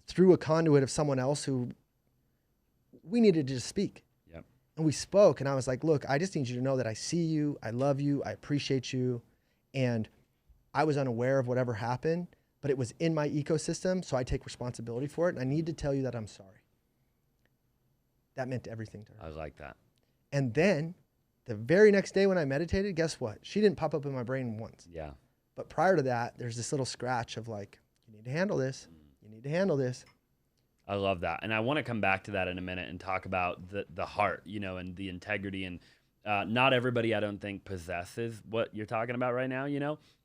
through a conduit of someone else who we needed to just speak. Yep. And we spoke and I was like, look, I just need you to know that I see you, I love you, I appreciate you. And I was unaware of whatever happened, but it was in my ecosystem. So I take responsibility for it. And I need to tell you that I'm sorry. That meant everything to her. I like that. And then the very next day when I meditated, guess what? She didn't pop up in my brain once. Yeah. But prior to that, there's this little scratch of like, you need to handle this. You need to handle this. I love that. And I want to come back to that in a minute and talk about the heart, and the integrity. And not everybody, I don't think, possesses what you're talking about right now,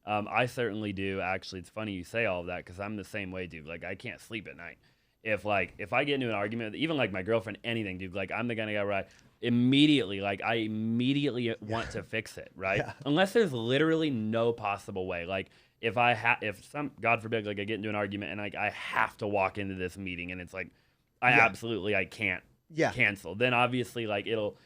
I certainly do. Actually, it's funny you say all of that because I'm the same way, dude. Like, I can't sleep at night. If I get into an argument, even like my girlfriend, anything, dude, like I'm the kind of guy where I immediately want to fix it, right? Yeah. Unless there's literally no possible way. Like if God forbid, like I get into an argument and like I have to walk into this meeting and it's like, I can't cancel. Then obviously like it'll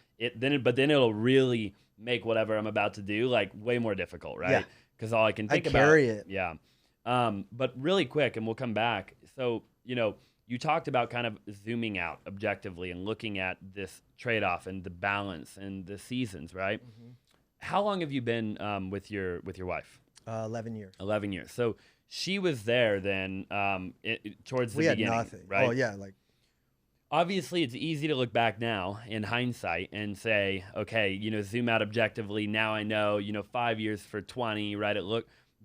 really make whatever I'm about to do like way more difficult, right? Because all I can think about. I carry it. Yeah. But really quick, and we'll come back. So, you talked about kind of zooming out objectively and looking at this trade-off and the balance and the seasons, right? Mm-hmm. How long have you been with your wife? 11 years. 11 years. So she was there then towards the We had beginning, nothing. right? Oh, yeah. Like, Obviously, it's easy to look back now in hindsight and say, okay, zoom out objectively. Now I know, 5 years for 20, right?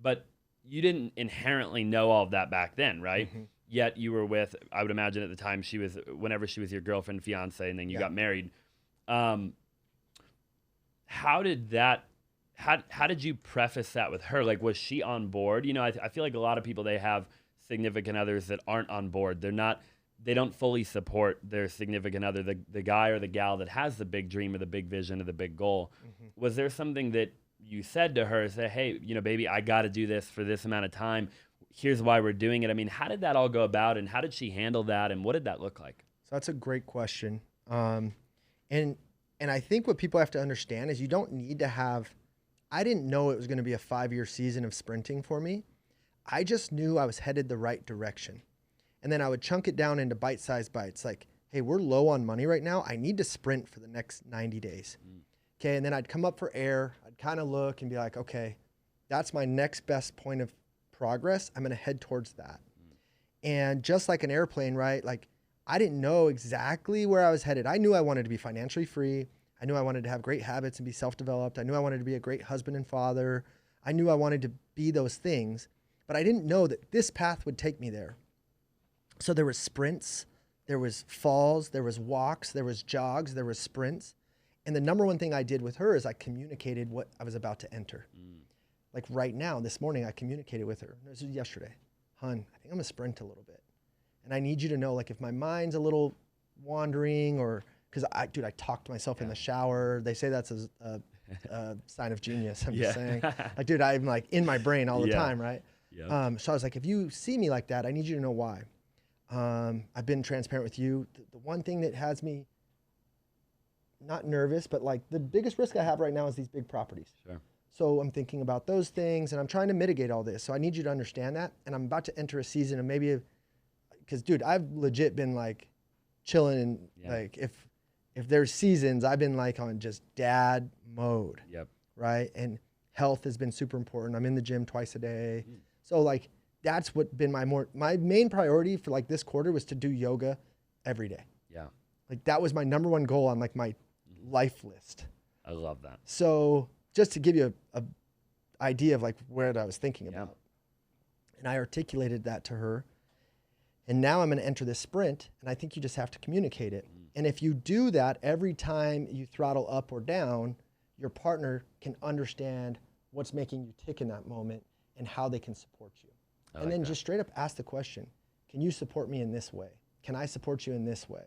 But you didn't inherently know all of that back then, right? mm-hmm. Yet you were with, I would imagine at the time whenever she was your girlfriend, fiance, and then you got married. How did you preface that with her? Like, was she on board? I feel like a lot of people, they have significant others that aren't on board. They don't fully support their significant other, the guy or the gal that has the big dream or the big vision or the big goal. Mm-hmm. Was there something that you said to her, say, hey, baby, I got to do this for this amount of time. Here's why we're doing it. I mean, how did that all go about, and how did she handle that, and what did that look like? So that's a great question. And I think what people have to understand is you don't need to have, I didn't know it was going to be a 5-year season of sprinting for me. I just knew I was headed the right direction. And then I would chunk it down into bite-sized bites. Like, hey, we're low on money right now. I need to sprint for the next 90 days. Okay, and then I'd come up for air. I'd kind of look and be like, okay, that's my next best point of progress. I'm going to head towards that. And just like an airplane, right? Like, I didn't know exactly where I was headed. I knew I wanted to be financially free. I knew I wanted to have great habits and be self-developed. I knew I wanted to be a great husband and father. I knew I wanted to be those things, but I didn't know that this path would take me there. So there was sprints, there was falls, there was walks, there was jogs, there was sprints. And the number one thing I did with her is I communicated what I was about to enter. Like right now, this morning, I communicated with her. This was yesterday. Hun, I think I'm gonna sprint a little bit. And I need you to know, like, if my mind's a little wandering, or, because I talk to myself in the shower. They say that's a sign of genius. I'm just saying. Like, dude, I'm like in my brain all the time, right? Yep. So I was like, if you see me like that, I need you to know why. I've been transparent with you. The one thing that has me not nervous, but like the biggest risk I have right now is these big properties. Sure. So I'm thinking about those things, and I'm trying to mitigate all this. So I need you to understand that. And I'm about to enter a season of maybe, because dude, I've legit been like chilling, and like if there's seasons, I've been like on just dad mode. Yep. Right. And health has been super important. I'm in the gym twice a day. So like, that's what been my main priority for like this quarter was to do yoga every day. Yeah. Like that was my number one goal on like my life list. I love that. So just to give you a idea of like where I was thinking about. And I articulated that to her. And now I'm going to enter this sprint, and I think you just have to communicate it. And if you do that every time you throttle up or down, your partner can understand what's making you tick in that moment and how they can support you. And then just straight up ask the question, can you support me in this way? Can I support you in this way?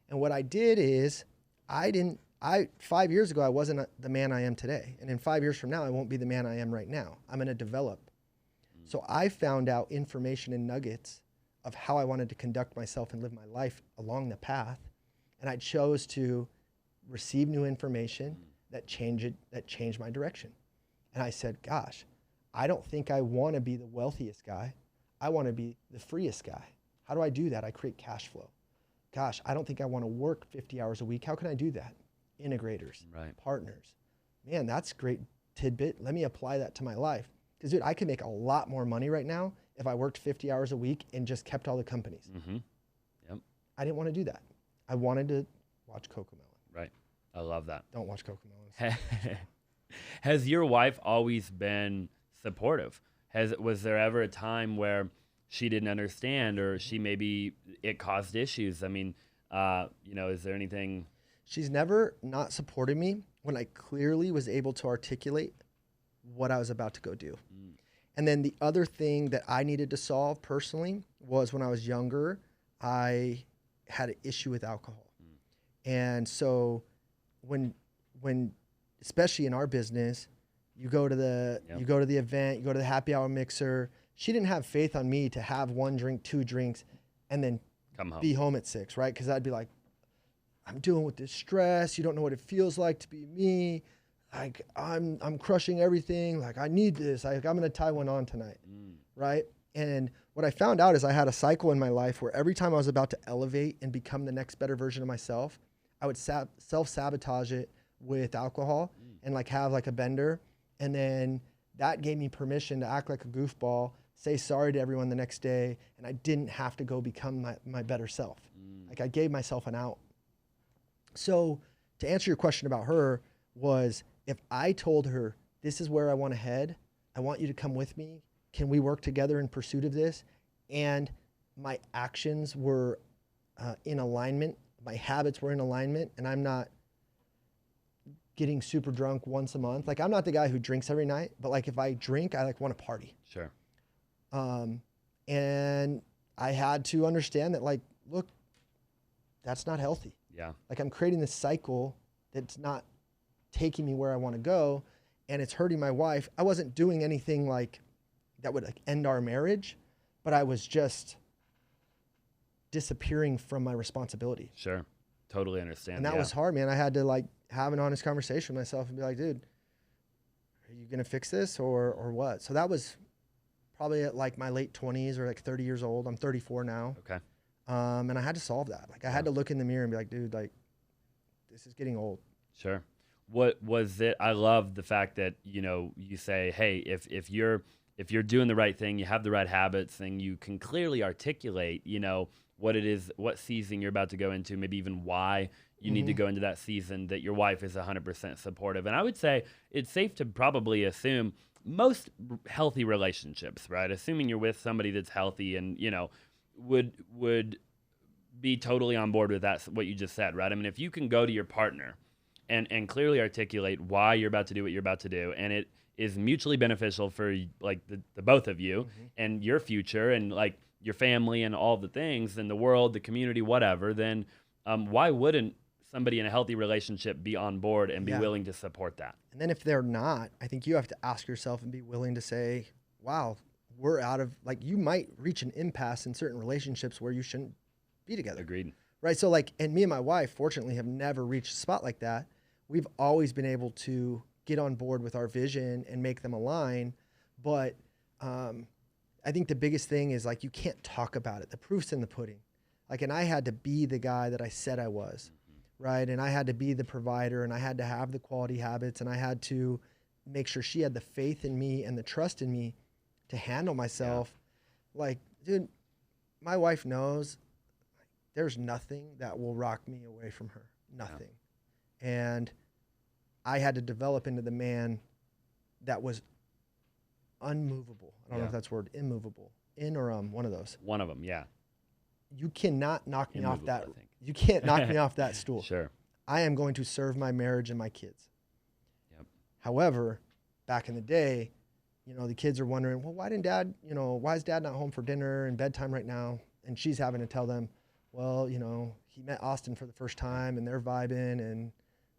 And what I did is 5 years ago, I wasn't the man I am today. And in 5 years from now, I won't be the man I am right now. I'm going to develop. So I found out information and nuggets of how I wanted to conduct myself and live my life along the path. And I chose to receive new information that changed my direction. And I said, gosh, I don't think I want to be the wealthiest guy. I want to be the freest guy. How do I do that? I create cash flow. Gosh, I don't think I want to work 50 hours a week. How can I do that? Integrators, partners. Man, that's a great tidbit. Let me apply that to my life. Because dude, I could make a lot more money right now if I worked 50 hours a week and just kept all the companies. Yep. I didn't want to do that. I wanted to watch CoComelon. Right. I love that. Don't watch CoComelon. Has your wife always been supportive? Was there ever a time where she didn't understand, or it caused issues? I mean, is there anything? She's never not supported me when I clearly was able to articulate what I was about to go do. And then the other thing that I needed to solve personally was when I was younger, I had an issue with alcohol. And so when especially in our business, you go to the event, you go to the happy hour mixer. She didn't have faith on me to have 1 drink, 2 drinks, and then be home at 6, right? Because I'd be like, I'm dealing with this stress. You don't know what it feels like to be me. Like I'm crushing everything. Like I need this. I'm gonna tie one on tonight, right? And what I found out is I had a cycle in my life where every time I was about to elevate and become the next better version of myself, I would self-sabotage it with alcohol and like have like a bender. And then that gave me permission to act like a goofball, say sorry to everyone the next day, and I didn't have to go become my better self. Like I gave myself an out. So to answer your question about her was, if I told her, this is where I want to head, I want you to come with me, can we work together in pursuit of this? And my actions were in alignment, my habits were in alignment, and I'm not getting super drunk once a month. Like I'm not the guy who drinks every night, but like if I drink, I like want to party. Sure. And I had to understand that, like, look, that's not healthy. Yeah. Like I'm creating this cycle that's not taking me where I want to go, and it's hurting my wife. I wasn't doing anything like that would like end our marriage, but I was just disappearing from my responsibility. Sure. Totally understand. And that was hard, man. I had to like have an honest conversation with myself and be like, dude, are you going to fix this or what? So that was probably at like my late 20s or like 30 years old. I'm 34 now. Okay. And I had to solve that. Like I had to look in the mirror and be like, dude, like this is getting old. Sure. What was it? I love the fact that, you know, you say, hey, if you're doing the right thing, you have the right habits, and you can clearly articulate, you know, what it is, what season you're about to go into, maybe even why you need to go into that season, that your wife is 100% supportive. And I would say it's safe to probably assume most healthy relationships, right? Assuming you're with somebody that's healthy and, you know, would be totally on board with that, what you just said, right? I mean, if you can go to your partner and clearly articulate why you're about to do what you're about to do, and it is mutually beneficial for like the both of you and your future and like your family and all the things and the world, the community, whatever, then why wouldn't somebody in a healthy relationship be on board and be willing to support that? And then if they're not, I think you have to ask yourself and be willing to say, wow, we're out of, like, you might reach an impasse in certain relationships where you shouldn't be together. Agreed. Right. So like, and me and my wife, fortunately, have never reached a spot like that. We've always been able to get on board with our vision and make them align. But I think the biggest thing is like, you can't talk about it. The proof's in the pudding. Like, and I had to be the guy that I said I was, right? And I had to be the provider, and I had to have the quality habits, and I had to make sure she had the faith in me and the trust in me to handle myself. Like, dude, my wife knows there's nothing that will rock me away from her. Nothing. And I had to develop into the man that was unmovable. I don't know if that's word, immovable. In or one of those. One of them, yeah. You cannot knock me off Immovable, that. I think. You can't knock me off that stool. Sure. I am going to serve my marriage and my kids. Yep. However, back in the day, you know, the kids are wondering, well, why is dad not home for dinner and bedtime right now? And she's having to tell them, well, you know, he met Austin for the first time and they're vibing and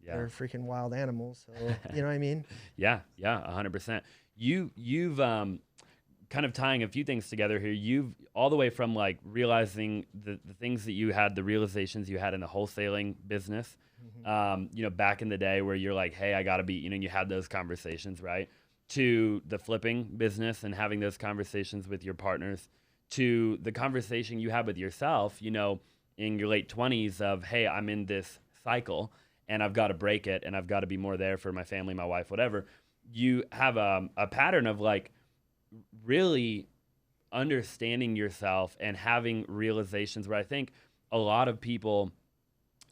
they're freaking wild animals. So, you know what I mean? Yeah, 100%. You've kind of tying a few things together here. You've all the way from like realizing the things that you had, the realizations you had in the wholesaling business, you know, back in the day where you're like, hey, I got to be, you know, you had those conversations, right? To the flipping business and having those conversations with your partners, to the conversation you had with yourself, you know, in your late 20s of, hey, I'm in this cycle and I've got to break it and I've got to be more there for my family, my wife, whatever. You have a pattern of like really understanding yourself and having realizations where I think a lot of people,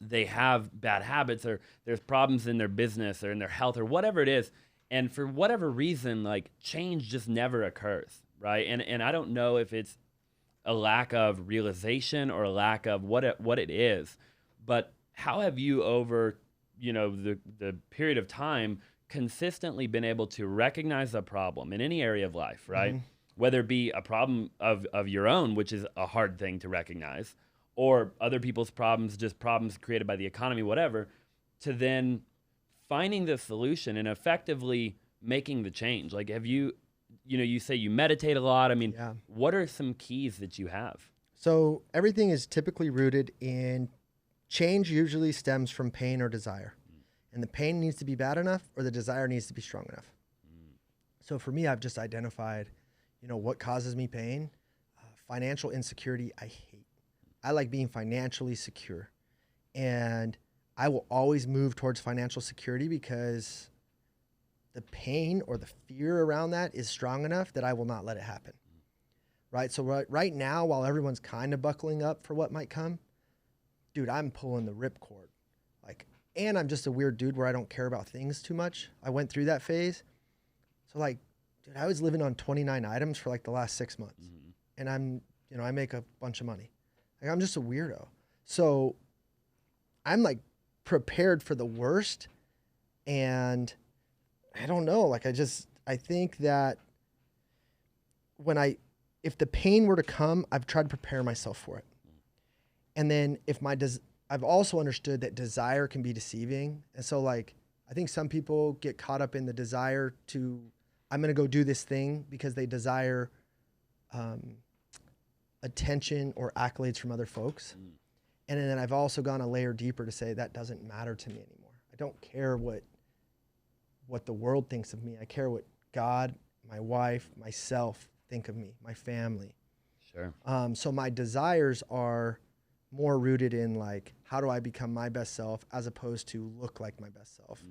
they have bad habits or there's problems in their business or in their health or whatever it is. And for whatever reason, like change just never occurs, right? And I don't know if it's a lack of realization or a lack of what it is, but how have you over, you know, the period of time consistently been able to recognize a problem in any area of life, right? Whether it be a problem of your own, which is a hard thing to recognize, or other people's problems, just problems created by the economy, whatever, to then finding the solution and effectively making the change. Like, have you know, you say you meditate a lot. I mean, what are some keys that you have? So everything is typically rooted in change. Usually stems from pain or desire. And the pain needs to be bad enough or the desire needs to be strong enough. So for me, I've just identified, you know, what causes me pain. Financial insecurity, I hate. I like being financially secure. And I will always move towards financial security because the pain or the fear around that is strong enough that I will not let it happen. Right. So right now, while everyone's kind of buckling up for what might come, dude, I'm pulling the ripcord. Like, and I'm just a weird dude where I don't care about things too much. I went through that phase. So like, dude, I was living on 29 items for like the last 6 months. And I'm, you know, I make a bunch of money. Like, I'm just a weirdo. So I'm like prepared for the worst. And I don't know, like I think that if the pain were to come, I've tried to prepare myself for it. And then I've also understood that desire can be deceiving. And so like, I think some people get caught up in the desire to, I'm going to go do this thing because they desire attention or accolades from other folks. And then I've also gone a layer deeper to say that doesn't matter to me anymore. I don't care what the world thinks of me. I care what God, my wife, myself think of me, my family. Sure. So my desires are more rooted in like, how do I become my best self as opposed to look like my best self?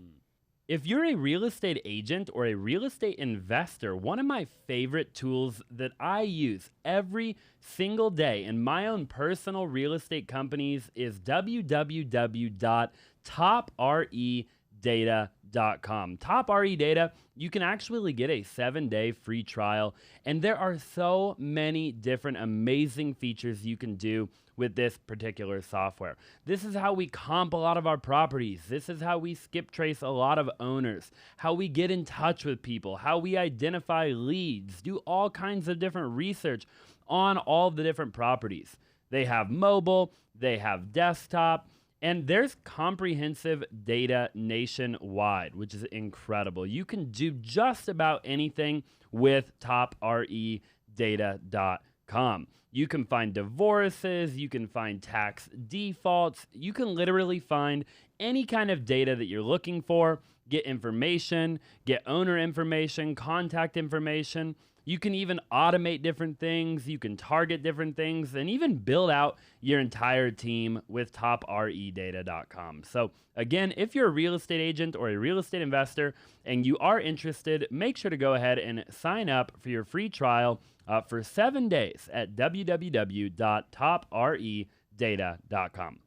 If you're a real estate agent or a real estate investor, one of my favorite tools that I use every single day in my own personal real estate companies is www.topredata.com. Top RE Data, you can actually get a 7-day free trial, and there are so many different amazing features you can do with this particular software. This is how we comp a lot of our properties. This is how we skip trace a lot of owners, how we get in touch with people, how we identify leads, do all kinds of different research on all the different properties. They have mobile, they have desktop, and there's comprehensive data nationwide, which is incredible. You can do just about anything with topredata.com. You can find divorces, you can find tax defaults, you can literally find any kind of data that you're looking for, get information, get owner information, contact information. You can even automate different things, you can target different things, and even build out your entire team with topredata.com. So again, if you're a real estate agent or a real estate investor and you are interested, make sure to go ahead and sign up for your free trial for 7 days at www.topredata.com.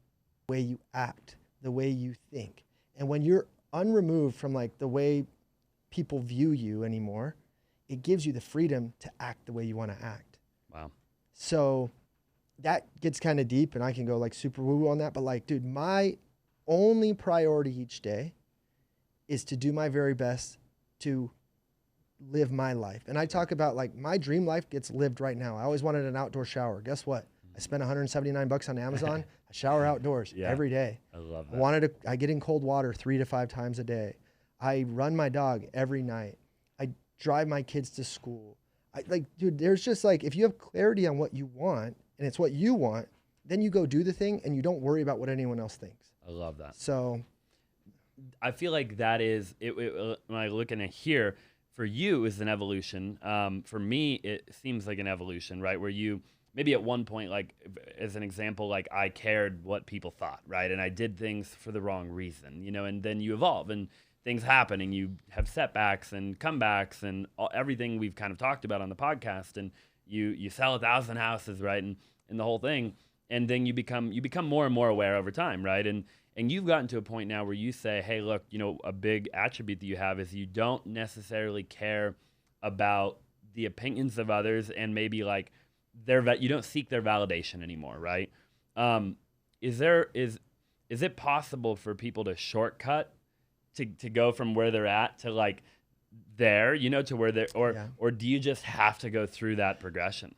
The way you act, the way you think. And when you're unremoved from like the way people view you anymore, it gives you the freedom to act the way you want to act. Wow. So that gets kind of deep and I can go like super woo on that. But like, dude, my only priority each day is to do my very best to live my life. And I talk about like my dream life gets lived right now. I always wanted an outdoor shower. Guess what? I spent $179 on Amazon. I shower outdoors every day. I love that. I get in cold water 3 to 5 times a day. I run my dog every night. I drive my kids to school. Dude, there's just like, if you have clarity on what you want and it's what you want, then you go do the thing and you don't worry about what anyone else thinks. I love that. So I feel like that is, when I look in here, for you is an evolution. For me, it seems like an evolution, right? Where you, maybe at one point, like as an example, like I cared what people thought, right? And I did things for the wrong reason, you know, and then you evolve and things happen and you have setbacks and comebacks and everything we've kind of talked about on the podcast, and you sell 1,000 houses, right? And the whole thing. And then you become more and more aware over time, right? And you've gotten to a point now where you say, hey, look, you know, a big attribute that you have is you don't necessarily care about the opinions of others and maybe like you don't seek their validation anymore, right? Is it possible for people to shortcut to go from where they're at to like there, you know, to where they're, or do you just have to go through that progression?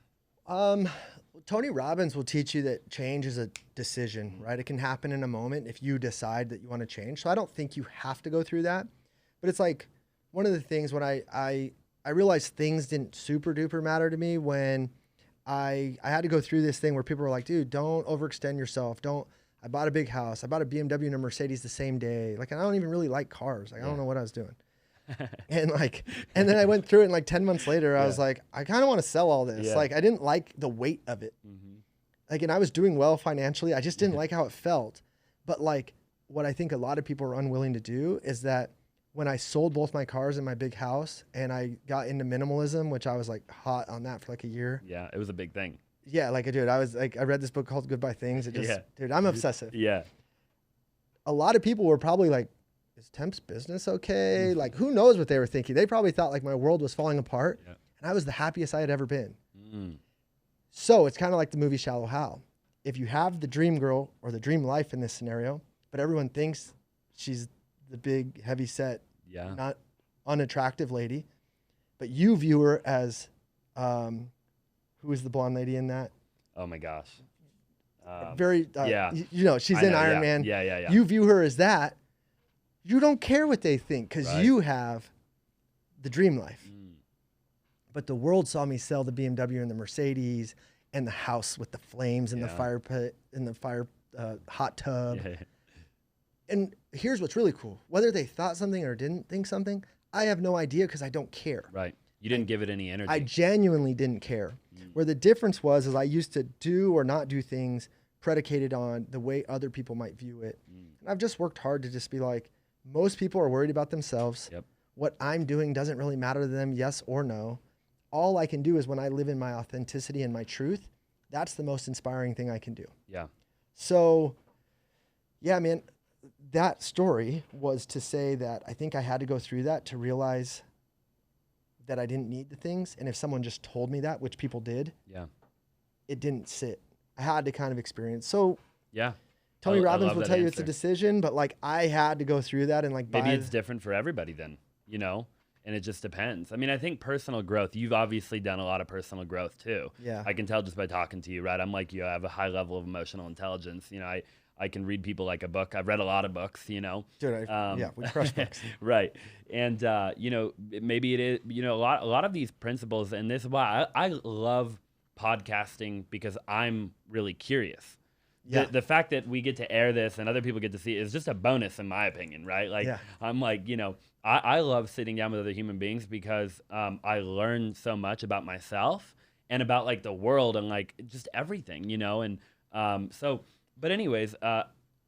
Tony Robbins will teach you that change is a decision, right? It can happen in a moment if you decide that you want to change. So I don't think you have to go through that, but it's like one of the things when I realized things didn't super duper matter to me when I had to go through this thing where people were like, dude, don't overextend yourself. I bought a big house. I bought a BMW and a Mercedes the same day. Like, I don't even really like cars. Like, I don't know what I was doing. And then I went through it and like 10 months later, I was like, I kind of want to sell all this. Like, I didn't like the weight of it. Like, and I was doing well financially. I just didn't like how it felt. But like, what I think a lot of people are unwilling to do is that when I sold both my cars and my big house and I got into minimalism, which I was like hot on that for like a year. Yeah, it was a big thing. Yeah, like dude, I was like, I read this book called Goodbye Things. It just, dude, I'm obsessive. Yeah. A lot of people were probably like, is Temp's business okay? Like, who knows what they were thinking? They probably thought like my world was falling apart, and I was the happiest I had ever been. So it's kind of like the movie Shallow Hal. If you have the dream girl or the dream life in this scenario, but everyone thinks she's the big, heavy set, not unattractive lady, but you view her as, who is the blonde lady in that? Oh my gosh. You know, she's in Iron Man. Yeah. You view her as that. You don't care what they think because you have the dream life. But the world saw me sell the BMW and the Mercedes and the house with the flames and the fire pit and the fire hot tub. And here's what's really cool. Whether they thought something or didn't think something, I have no idea because I don't care. Right. You didn't give it any energy. I genuinely didn't care. Where the difference was is I used to do or not do things predicated on the way other people might view it. And I've just worked hard to just be like, most people are worried about themselves. What I'm doing doesn't really matter to them, yes or no. All I can do is when I live in my authenticity and my truth, that's the most inspiring thing I can do. So, yeah, man, that story was to say that I think I had to go through that to realize that I didn't need the things. And if someone just told me that, which people did, it didn't sit. I had to kind of experience. So, Tony Robbins will tell you it's a decision, but like I had to go through that and like maybe it's different for everybody then, you know? And it just depends. I mean, I think personal growth, you've obviously done a lot of personal growth too. I can tell just by talking to you, right? I'm like you, I have a high level of emotional intelligence. You know, I can read people like a book. I've read a lot of books, you know. Dude, we crush books. Right. And, you know, maybe it is, you know, a lot of these principles, and this is why I love podcasting because I'm really curious. The fact that we get to air this and other people get to see it is just a bonus in my opinion, right? Like I'm like, you know, I love sitting down with other human beings because I learn so much about myself and about like the world and like just everything, you know? And but anyways,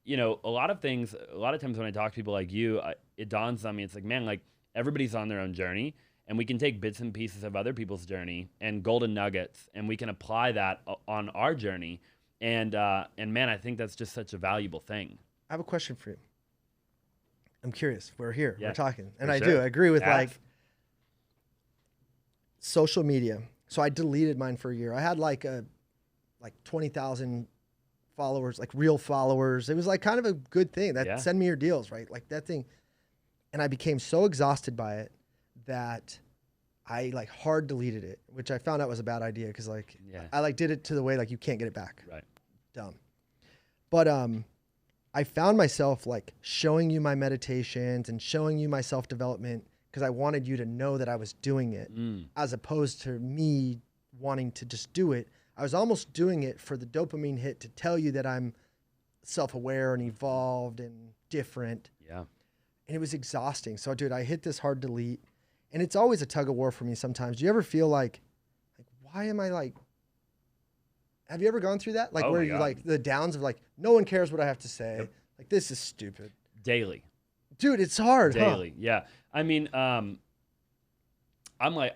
you know, a lot of times when I talk to people like you, it dawns on me, it's like, man, like everybody's on their own journey and we can take bits and pieces of other people's journey and golden nuggets and we can apply that on our journey. And man, I think that's just such a valuable thing. I have a question for you. I'm curious. We're here. We're talking. And I sure. agree with like social media. So I deleted mine for a year. I had like 20,000 followers, like real followers. It was like kind of a good thing. Send me your deals, right? Like that thing. And I became so exhausted by it that I like hard deleted it, which I found out was a bad idea because like I like did it to the way like you can't get it back. Right. Dumb. But I found myself like showing you my meditations and showing you my self-development because I wanted you to know that I was doing it as opposed to me wanting to just do it. I was almost doing it for the dopamine hit to tell you that I'm self-aware and evolved and different. And it was exhausting. So dude, I hit this hard delete and it's always a tug of war for me sometimes. Do you ever feel like why am I like, have you ever gone through that? Like where you like the downs of like, no one cares what I have to say. Like this is stupid. Daily. Dude, it's hard. Daily. Yeah. I mean, I'm like,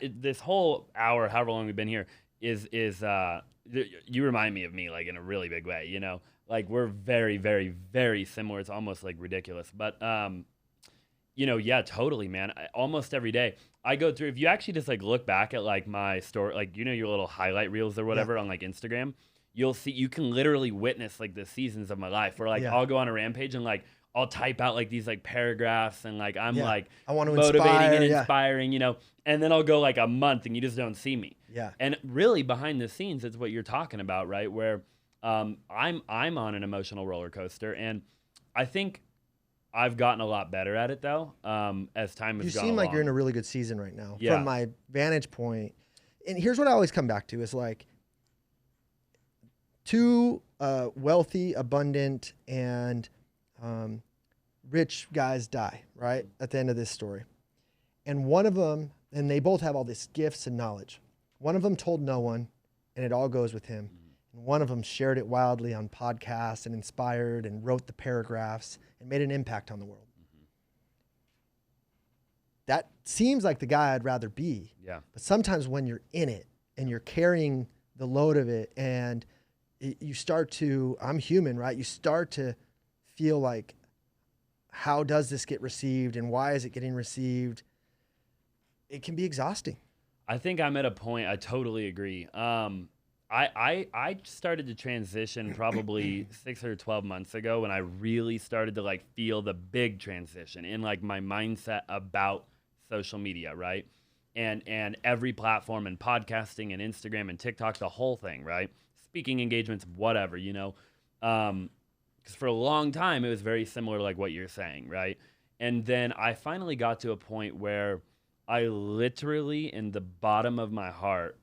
this whole hour, however long we've been here is you remind me of me like in a really big way, you know, like we're very, very, very similar. It's almost like ridiculous, but, you know, yeah, totally, man. Almost every day I go through, if you actually just like look back at like my story, like, you know, your little highlight reels or whatever on like Instagram, you'll see, you can literally witness like the seasons of my life where like I'll go on a rampage and like, I'll type out like these like paragraphs and like, I'm like I want to motivating and inspiring, you know, and then I'll go like a month and you just don't see me. And really behind the scenes, it's what you're talking about, right? Where I'm on an emotional roller coaster and I think I've gotten a lot better at it though, as time has gone along. You seem like you're in a really good season right now from my vantage point. And here's what I always come back to is like two wealthy, abundant, and rich guys die, right? At the end of this story. And one of them, and they both have all these gifts and knowledge. One of them told no one, and it all goes with him. And one of them shared it wildly on podcasts and inspired and wrote the paragraphs and made an impact on the world. that seems like the guy I'd rather be. Yeah. But sometimes when you're in it and you're carrying the load of it and you start to, I'm human, right? You start to feel like, how does this get received and why is it getting received? It can be exhausting. I think I'm at a point, I totally agree. I started to transition probably 6 or 12 months ago when I really started to like feel the big transition in like my mindset about social media, right? And every platform and podcasting and Instagram and TikTok, the whole thing, right? Speaking engagements, whatever, you know. Because for a long time, it was very similar to like what you're saying, right? And then I finally got to a point where I literally, in the bottom of my heart,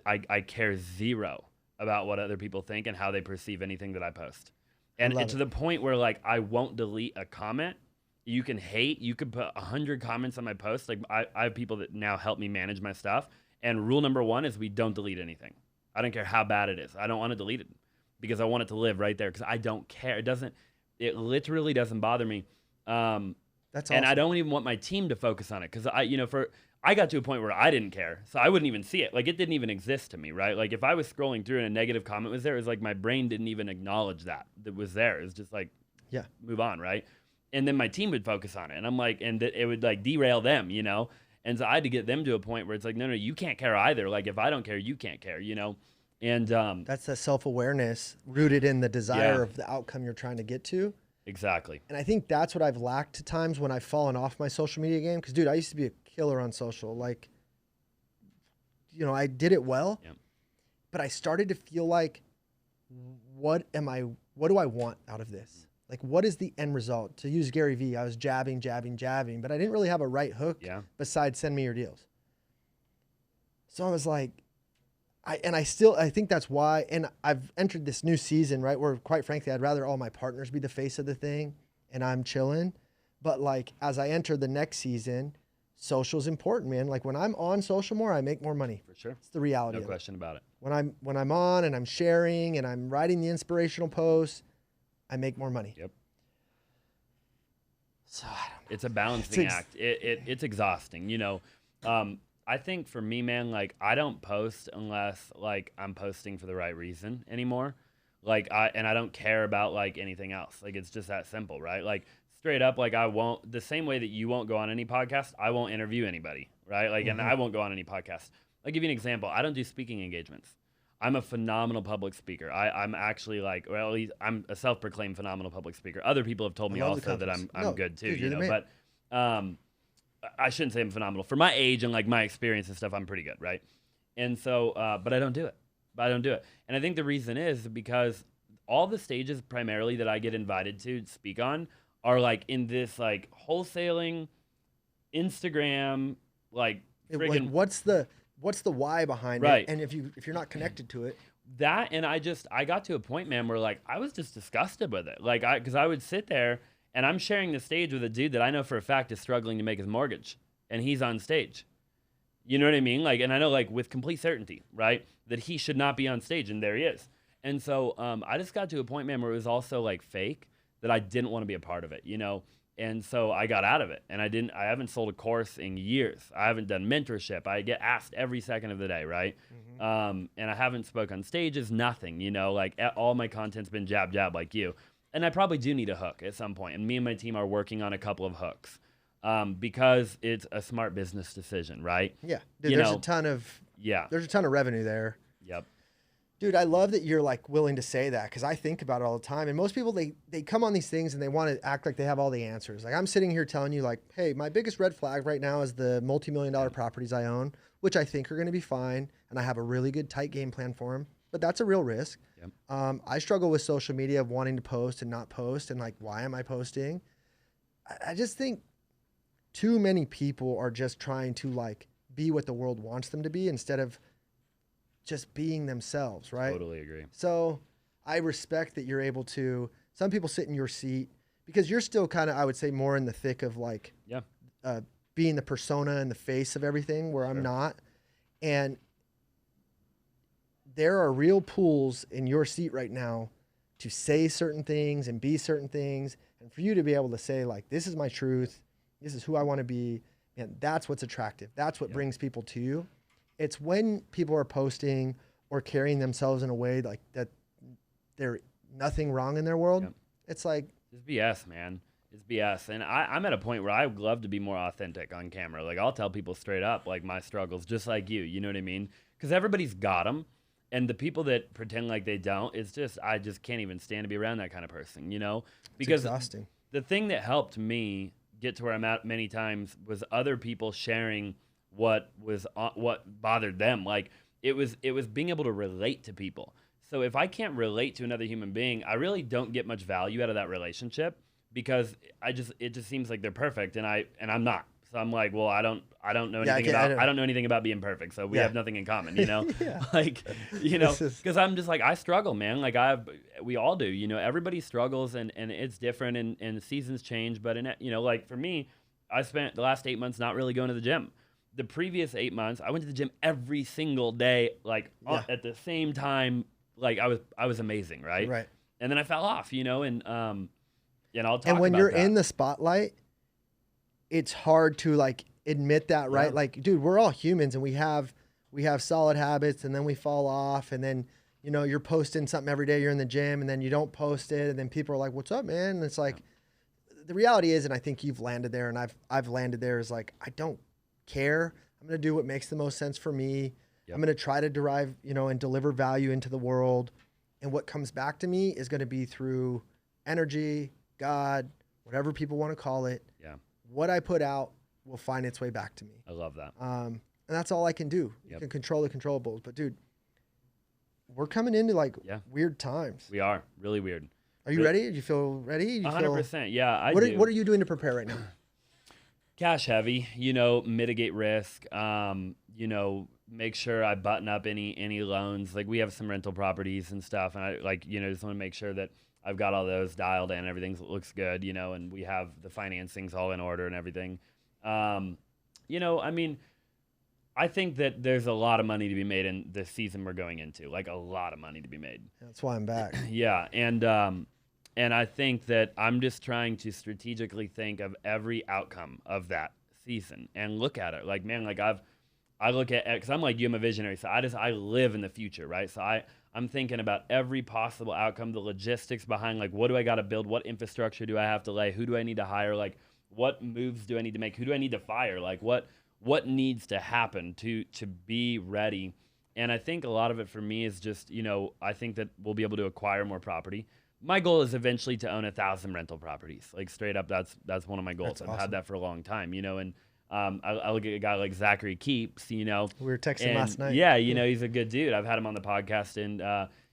I care zero about what other people think and how they perceive anything that I post. And to the point where like I won't delete a comment. You can hate, you could put 100 comments on my post. Like I have people that now help me manage my stuff. And rule number 1 is we don't delete anything. I don't care how bad it is. I don't want to delete it because I want it to live right there because I don't care. It literally doesn't bother me. That's awesome. And I don't even want my team to focus on it because I got to a point where I didn't care, so I wouldn't even see it. Like, it didn't even exist to me, right? Like, if I was scrolling through and a negative comment was there, it was like my brain didn't even acknowledge that was there. It was just like, yeah, move on, right? And then my team would focus on it, and I'm like, and it would like derail them, you know? And so I had to get them to a point where it's like, no, you can't care either. Like, if I don't care, you can't care, you know? And that's the self-awareness rooted in the desire of the outcome you're trying to get to. Exactly. And I think that's what I've lacked at times when I've fallen off my social media game. Because, dude, I used to be a killer on social. Like, you know, I did it well. Yep. But I started to feel like, what do I want out of this? Like, what is the end result? To use Gary Vee, I was jabbing, but I didn't really have a right hook besides send me your deals. So I was like, I think that's why, and I've entered this new season, right, where quite frankly, I'd rather all my partners be the face of the thing and I'm chilling. But like, as I enter the next season, social's important, man. Like when I'm on social more, I make more money. For sure. It's the reality. No question about it. When I'm on and I'm sharing and I'm writing the inspirational posts, I make more money. Yep. So I don't know. It's a balancing act. It's exhausting, you know. I think for me, man, like I don't post unless like I'm posting for the right reason anymore. Like I don't care about like anything else. Like it's just that simple, right? Like straight up, like I won't, the same way that you won't go on any podcast, I won't interview anybody, right? Like, and I won't go on any podcast. I'll give you an example. I don't do speaking engagements. I'm a phenomenal public speaker. I'm actually like, well, at least I'm a self-proclaimed phenomenal public speaker. Other people have told me also that I'm good too, dude, you know, but I shouldn't say I'm phenomenal. For my age and like my experience and stuff, I'm pretty good, right? And so, but I don't do it. And I think the reason is because all the stages primarily that I get invited to speak on are like in this like wholesaling, Instagram, like friggin' what's the why behind right. it? And if you're not connected to it, that, and I got to a point, man, where like I was just disgusted with it. Like because I would sit there and I'm sharing the stage with a dude that I know for a fact is struggling to make his mortgage, and he's on stage. You know what I mean? Like, and I know like with complete certainty, right, that he should not be on stage, and there he is. And so I just got to a point, man, where it was also like fake, that I didn't want to be a part of it, you know? And so I got out of it, and I haven't sold a course in years. I haven't done mentorship. I get asked every second of the day, right? And I haven't spoke on stages, nothing, you know, like all my content's been jab like you. And I probably do need a hook at some point. And me and my team are working on a couple of hooks because it's a smart business decision, right? Yeah. Dude, there's a ton of revenue there. Yep. Dude, I love that you're like willing to say that, because I think about it all the time. And most people, they come on these things and they want to act like they have all the answers. Like I'm sitting here telling you like, hey, my biggest red flag right now is the multi-million-dollar properties I own, which I think are going to be fine. And I have a really good tight game plan for them. But that's a real risk. Yep. I struggle with social media of wanting to post and not post, and like, why am I posting? I just think too many people are just trying to like be what the world wants them to be instead of just being themselves, right? Totally agree. So I respect that you're able to, some people sit in your seat because you're still kind of, I would say, more in the thick of like being the persona and the face of everything, where I'm not. And there are real pools in your seat right now to say certain things and be certain things. And for you to be able to say like, this is my truth. this is who I want to be. And that's what's attractive. That's what brings people to you. It's when people are posting or carrying themselves in a way like that they're nothing wrong in their world. It's like, it's BS, man. It's BS. And I'm at a point where I would love to be more authentic on camera. Like, I'll tell people straight up, like, my struggles, just like you know what I mean? Because everybody's got them. And the people that pretend like they don't, it's just, I just can't even stand to be around that kind of person, you know? Because it's exhausting. The thing that helped me get to where I'm at many times was other people sharing what bothered them. Like, it was being able to relate to people. So if I can't relate to another human being, I really don't get much value out of that relationship, because it just seems like they're perfect, and I'm not. So I'm like, well, I don't know anything I don't know anything about being perfect, so we have nothing in common, you know? Like, you know, because I'm just like, I struggle, man. Like, we all do, you know, everybody struggles, and it's different, and seasons change, but you know, like for me, I spent the last 8 months not really going to the gym. The previous 8 months, I went to the gym every single day, like at the same time. Like, I was amazing, right? Right. And then I fell off, you know, and I'll talk about that. And when you're in the spotlight, it's hard to like admit that, right? Yeah. Like, dude, we're all humans, and we have solid habits, and then we fall off, and then, you know, you're posting something every day, you're in the gym, and then you don't post it, and then people are like, "What's up, man?" And it's like, the reality is, and I think you've landed there, and I've landed there, is like, I don't care. I'm gonna do what makes the most sense for me. I'm going to try to derive, you know, and deliver value into the world. And what comes back to me is going to be through energy, God, whatever people want to call it. Yeah. What I put out will find its way back to me. I love that. And that's all I can do. You can control the controllables. But, dude, we're coming into, like, weird times. We are. Really weird. Are you ready? Do you feel ready? 100%. Yeah, I do. do. What are you doing to prepare right now? Cash heavy, you know, mitigate risk, you know, make sure I button up any loans. Like, we have some rental properties and stuff, and I, like, you know, just want to make sure that I've got all those dialed in, everything looks good, you know, and we have the financings all in order and everything. You know, I mean, I think that there's a lot of money to be made in this season we're going into, like a lot of money to be made. That's why I'm back. Yeah, and I think that I'm just trying to strategically think of every outcome of that season and look at it. Like, man, like I look at, because I'm like you, I'm a visionary, so I live in the future, right? So I'm thinking about every possible outcome, the logistics behind, like, what do I got to build? What infrastructure do I have to lay? Who do I need to hire? Like, what moves do I need to make? Who do I need to fire? Like, what needs to happen to be ready? And I think a lot of it for me is just, you know, I think that we'll be able to acquire more property. My goal is eventually to own 1,000 rental properties. Like, straight up, that's one of my goals. I've had that for a long time, you know, and I look at a guy like Zachary Keeps, you know. We were texting last night. Yeah, you know, he's a good dude. I've had him on the podcast, and,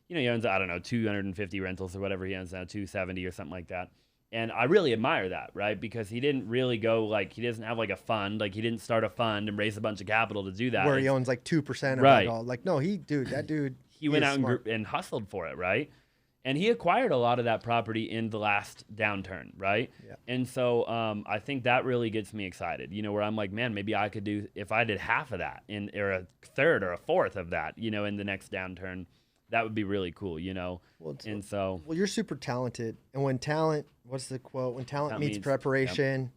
you know, he owns, I don't know, 250 rentals or whatever he owns now, 270 or something like that. And I really admire that, right? Because he didn't really go, like, he doesn't have, like, a fund. Like, he didn't start a fund and raise a bunch of capital to do that. Where he owns, like, 2% of right. it all. Like, no, that dude. He went out and hustled for it, right? And he acquired a lot of that property in the last downturn, right? Yeah. And so I think that really gets me excited, you know, where I'm like, man, maybe I could do, if I did half of that, or a third or a fourth of that, you know, in the next downturn, that would be really cool, you know? Well, you're super talented. And when talent, what's the quote? When talent meets preparation,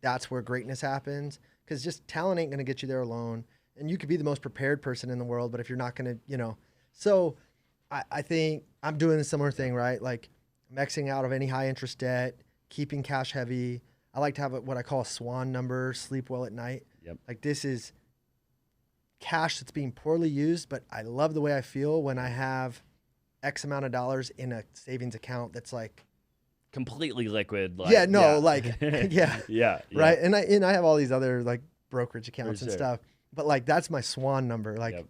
that's where greatness happens. Because just talent ain't going to get you there alone. And you could be the most prepared person in the world, but if you're not going to, you know. So I think I'm doing a similar thing, right? Like, maxing out of any high interest debt, keeping cash heavy. I like to have what I call a SWAN number, sleep well at night. Yep. Like, this is cash that's being poorly used, but I love the way I feel when I have X amount of dollars in a savings account that's like completely liquid. Like, yeah. Right. And I have all these other like brokerage accounts and stuff, but like, that's my SWAN number. Like,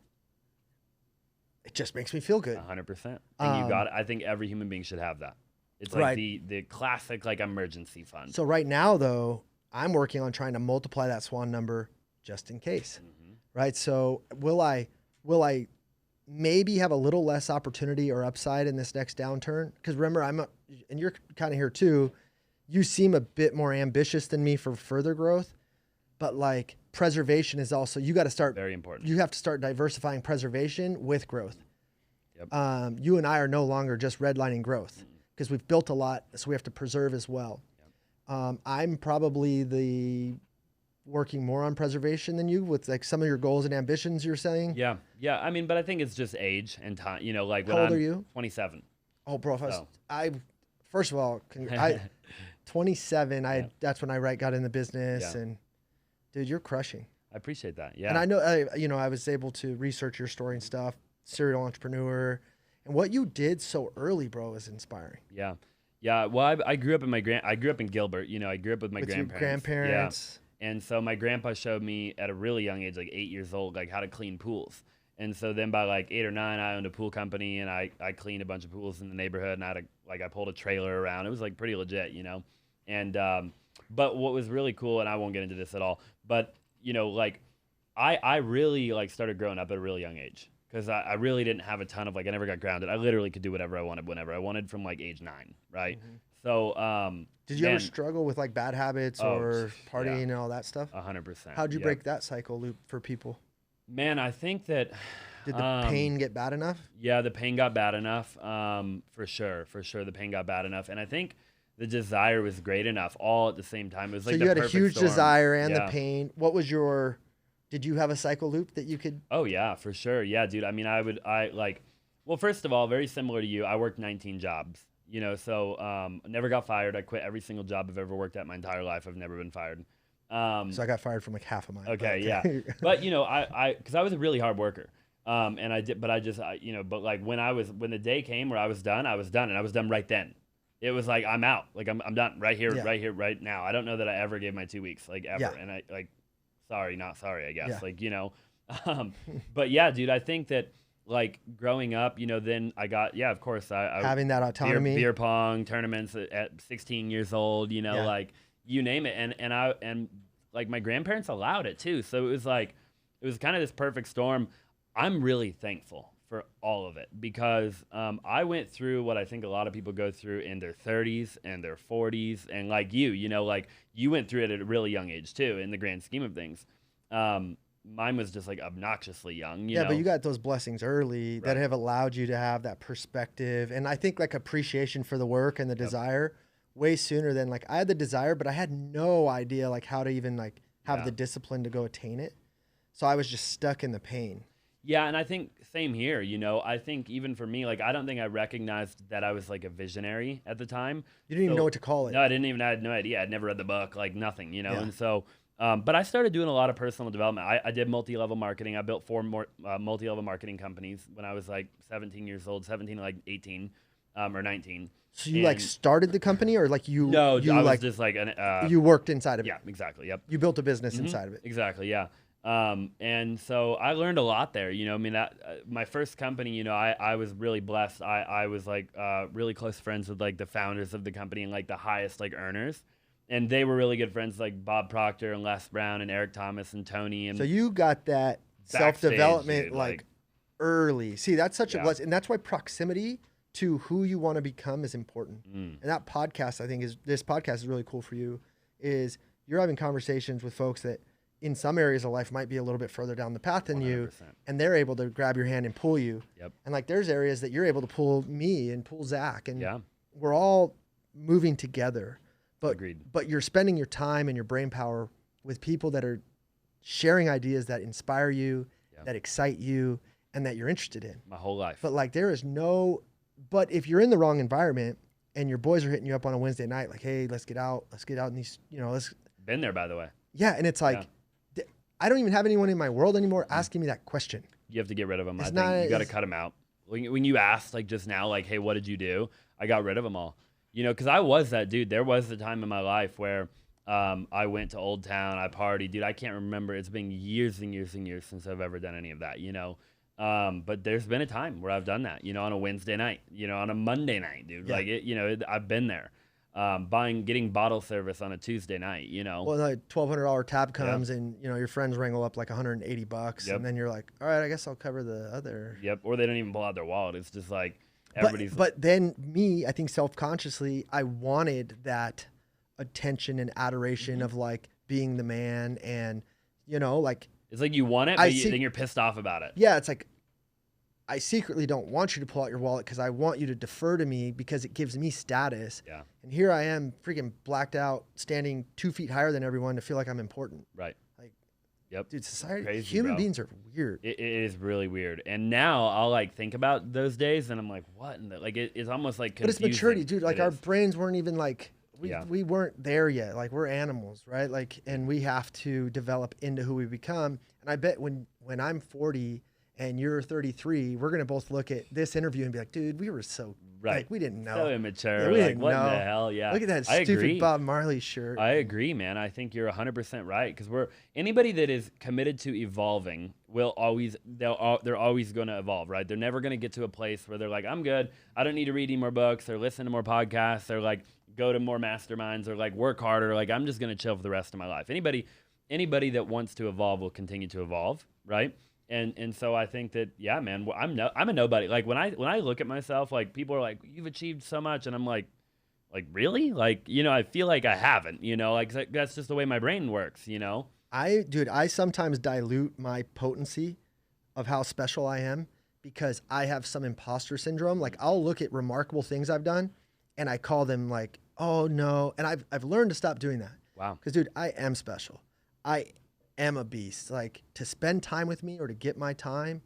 it just makes me feel good. 100%. And you got it. I think every human being should have that. It's like the classic like emergency fund. So right now though, I'm working on trying to multiply that SWAN number just in case. Mm-hmm. Right? So will I maybe have a little less opportunity or upside in this next downturn? Because remember, and you're kind of here too, you seem a bit more ambitious than me for further growth, but like preservation is also, you got to start, very important. You have to start diversifying preservation with growth. Yep. You and I are no longer just redlining growth because we've built a lot, so we have to preserve as well. I'm probably working more on preservation than you with like some of your goals and ambitions you're saying. Yeah. Yeah. I mean, but I think it's just age and time, you know, like when How old I'm are you? 27. Oh, bro, So. first of all, 27, Yeah. that's when I got in the business Yeah. and dude, you're crushing. I appreciate that. Yeah. And I know, I was able to research your story and stuff, serial entrepreneur, and what you did so early, bro, is inspiring. Yeah. Yeah. Well, I grew up in I grew up in Gilbert, you know, I grew up with my With grandparents. your grandparents. Yeah. And so my grandpa showed me at a really young age, like 8 years old, like how to clean pools. And so then by like 8 or 9, I owned a pool company and I cleaned a bunch of pools in the neighborhood and I pulled a trailer around. It was like pretty legit, you know? And, but what was really cool, and I won't get into this at all, but you know, like I really like started growing up at a really young age because I really didn't have a ton of like, I never got grounded. I literally could do whatever I wanted, whenever I wanted from like age 9. Right. Mm-hmm. So, did you ever struggle with like bad habits or partying and all that stuff? 100%. How'd you break that cycle loop for people? Man, I think that. Did the pain get bad enough? Yeah, the pain got bad enough. For sure. The pain got bad enough. And I think the desire was great enough all at the same time. It was like so you had a huge storm. desire and the pain. What was did you have a cycle loop that you could? Oh yeah, for sure. Yeah, dude. I mean, well, first of all, very similar to you, I worked 19 jobs, you know, so never got fired. I quit every single job I've ever worked at my entire life. I've never been fired. So I got fired from like half of mine. Okay, yeah. But you know, because I was a really hard worker. And I did, but you know, but like when the day came where I was done, and I was done right then. It was like, I'm out. Like I'm done right here, right now. I don't know that I ever gave my 2 weeks, like ever. Yeah. And I like, sorry, not sorry, I guess. Yeah. Like, you know, but yeah, dude, I think that like growing up, you know, then I got, of course, I having that autonomy, beer pong tournaments at 16 years old, you know, like you name it. And like my grandparents allowed it too. So it was kind of this perfect storm. I'm really thankful for all of it because I went through what I think a lot of people go through in their 30s and their 40s. And like you know, like you went through it at a really young age too, in the grand scheme of things. Mine was just like obnoxiously young. You know? But you got those blessings early that have allowed you to have that perspective. And I think like appreciation for the work and the desire way sooner than like I had the desire, but I had no idea like how to even like have the discipline to go attain it. So I was just stuck in the pain. Yeah, and I think same here, you know. I think even for me, like I don't think I recognized that I was like a visionary at the time. You didn't even know what to call it. No, I had no idea. I'd never read the book, like nothing, you know. Yeah. And so, but I started doing a lot of personal development. I did multi-level marketing. I built 4 more multi-level marketing companies when I was like 17 years old, 17 to like 18 or 19. So you like started the company or like you? No, you I was like, just like you worked inside of it. Yeah, exactly. Yep. You built a business inside of it. Exactly. Yeah. And so I learned a lot there, you know. I mean, that my first company, you know, I was really blessed. I was like really close friends with like the founders of the company and like the highest like earners, and they were really good friends, like Bob Proctor and Les Brown and Eric Thomas and Tony. And so you got that self-development like early. See, that's such a blessing, and that's why proximity to who you want to become is important. And that podcast, I think, this podcast is really cool for you. Is you're having conversations with folks that in some areas of life might be a little bit further down the path than 100%. You, and they're able to grab your hand and pull you. Yep. And like there's areas that you're able to pull me and pull Zach, and we're all moving together. But Agreed. But you're spending your time and your brain power with people that are sharing ideas that inspire you, that excite you, and that you're interested in. My whole life. But like there is no. But if you're in the wrong environment and your boys are hitting you up on a Wednesday night, like, hey, let's get out in these, you know, let's. Been there, by the way. Yeah, and it's like. I don't even have anyone in my world anymore asking me that question. You have to get rid of them. I think you got to cut them out. When you asked like just now, like, hey, what did you do? I got rid of them all. You know, because I was that dude. There was a time in my life where I went to Old Town, I partied. Dude, I can't remember. It's been years and years and years since I've ever done any of that, you know. But there's been a time where I've done that, you know, on a Wednesday night, you know, on a Monday night, dude. Like, it, you know, I've been there. Getting bottle service on a Tuesday night, you know. Well, like $1,200 tab comes and, you know, your friends wrangle up like $180 and then you're like, all right, I guess I'll cover the other. Yep. Or they don't even pull out their wallet. It's just like everybody's. But then me, I think self-consciously, I wanted that attention and adoration of like being the man and, you know, like. It's like you want it, but then you're pissed off about it. Yeah. It's like, I secretly don't want you to pull out your wallet because I want you to defer to me because it gives me status. Yeah. And here I am freaking blacked out, standing 2 feet higher than everyone to feel like I'm important. Right. Like, yep. dude, society, Crazy, human bro. beings are weird. It is really weird. And now I'll like think about those days and I'm like, what? And like, it's almost like confusing. But it's maturity, dude. Like our brains weren't even like, Yeah. we weren't there yet. Like we're animals, right? Like, and we have to develop into who we become. And I bet when I'm 40 and you're 33, we're going to both look at this interview and be like, dude, we were so, like, we didn't know. So immature. Yeah, we like, didn't what know. the hell? Yeah. Look at that I stupid agree. Bob Marley shirt. I agree, man. I think you're 100% right. Because anybody that is committed to evolving will always, they're always going to evolve, right? They're never going to get to a place where they're like, I'm good. I don't need to read any more books or listen to more podcasts or like go to more masterminds or like work harder. Like I'm just going to chill for the rest of my life. Anybody that wants to evolve will continue to evolve, right? And so I think that, yeah, man, I'm a nobody. Like when I look at myself, like people are like, you've achieved so much. And I'm like really? Like, you know, I feel like I haven't, you know, like that's just the way my brain works, you know? I sometimes dilute my potency of how special I am because I have some imposter syndrome. Like I'll look at remarkable things I've done and I call them like, oh no. And I've learned to stop doing that. Wow. Because dude, I am special. I am a beast. Like to spend time with me or to get my time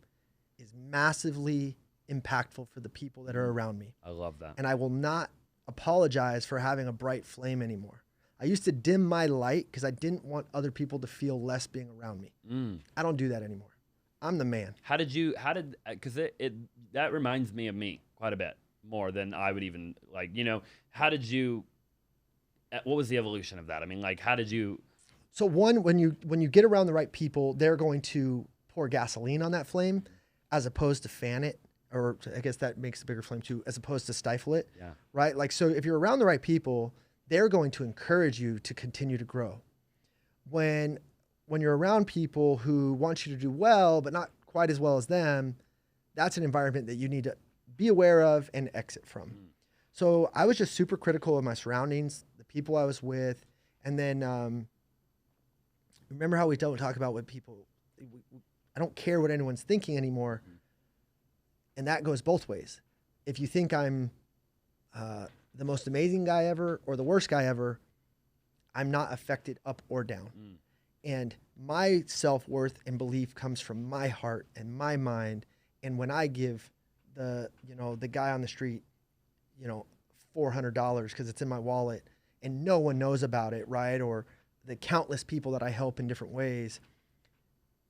is massively impactful for the people that are around me. I love that. And I will not apologize for having a bright flame anymore. I used to dim my light because I didn't want other people to feel less being around me. I don't do that anymore. I'm the man. Because that reminds me of me quite a bit more than I would even like, you know, what was the evolution of that? I mean, like, how did you? So one, when you get around the right people, they're going to pour gasoline on that flame as opposed to fan it, or I guess that makes a bigger flame too, as opposed to stifle it. Yeah. Right? Like, so if you're around the right people, they're going to encourage you to continue to grow. When you're around people who want you to do well, but not quite as well as them, that's an environment that you need to be aware of and exit from. So I was just super critical of my surroundings, the people I was with, and then remember how we don't talk about what people, I don't care what anyone's thinking anymore. And that goes both ways. If you think I'm the most amazing guy ever or the worst guy ever, I'm not affected up or down. And my self-worth and belief comes from my heart and my mind. And when I give the guy on the street, $400 because it's in my wallet and no one knows about it, right? Or the countless people that I help in different ways,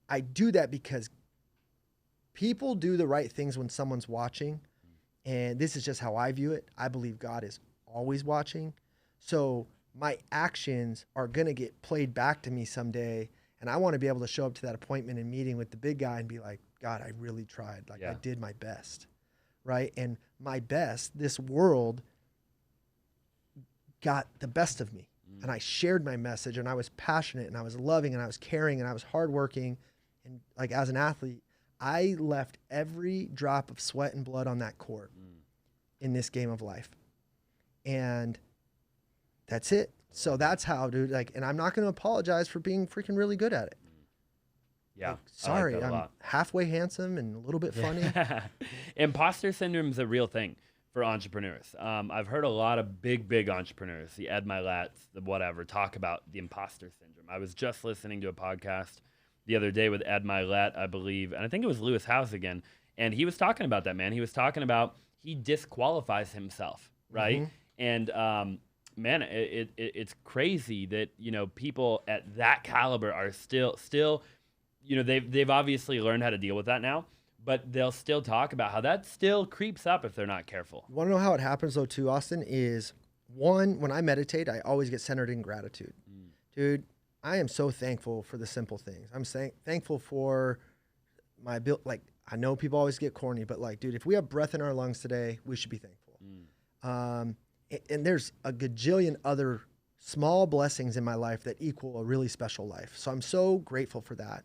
I do that because people do the right things when someone's watching. And this is just how I view it. I believe God is always watching. So my actions are going to get played back to me someday. And I want to be able to show up to that appointment and meeting with the big guy and be like, God, I really tried. Like I did my best. Right. And my best, this world got the best of me. And I shared my message and I was passionate and I was loving and I was caring and I was hardworking. And like as an athlete, I left every drop of sweat and blood on that court in this game of life. And that's it. So that's how, dude, like, and I'm not going to apologize for being freaking really good at it. Yeah. Like, sorry, like I'm halfway handsome and a little bit funny. Imposter syndrome is a real thing for entrepreneurs. I've heard a lot of big entrepreneurs, the Ed Milet's, the whatever, talk about the imposter syndrome. I was just listening to a podcast the other day with Ed Milet, I believe, and I think it was Lewis House again, and he was talking about that, man. He was talking about he disqualifies himself, right? And man, it's crazy that people at that caliber are still they've obviously learned how to deal with that now, but they'll still talk about how that still creeps up if they're not careful. You want to know how it happens though too, Austin? Is one, when I meditate, I always get centered in gratitude. Dude, I am so thankful for the simple things. I'm thankful for my ability. Like, I know people always get corny, but like, dude, if we have breath in our lungs today, we should be thankful. And there's a gajillion other small blessings in my life that equal a really special life. So I'm so grateful for that.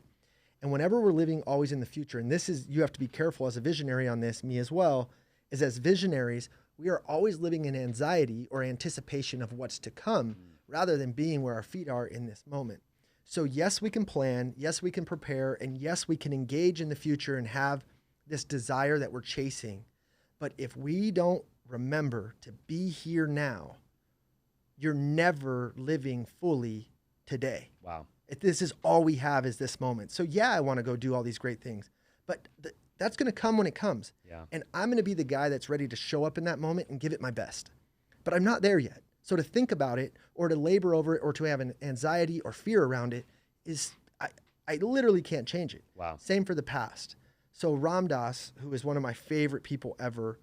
And whenever we're living always in the future, and this is, you have to be careful as a visionary on this, me as well, is as visionaries, we are always living in anxiety or anticipation of what's to come rather than being where our feet are in this moment. So yes, we can plan, yes, we can prepare, and yes, we can engage in the future and have this desire that we're chasing. But if we don't remember to be here now, you're never living fully today. Wow. If this is all we have is this moment. So yeah, I want to go do all these great things, but that's going to come when it comes. Yeah. And I'm going to be the guy that's ready to show up in that moment and give it my best. But I'm not there yet. So to think about it or to labor over it or to have an anxiety or fear around it is, I literally can't change it. Wow. Same for the past. So Ram Dass, who is one of my favorite people ever,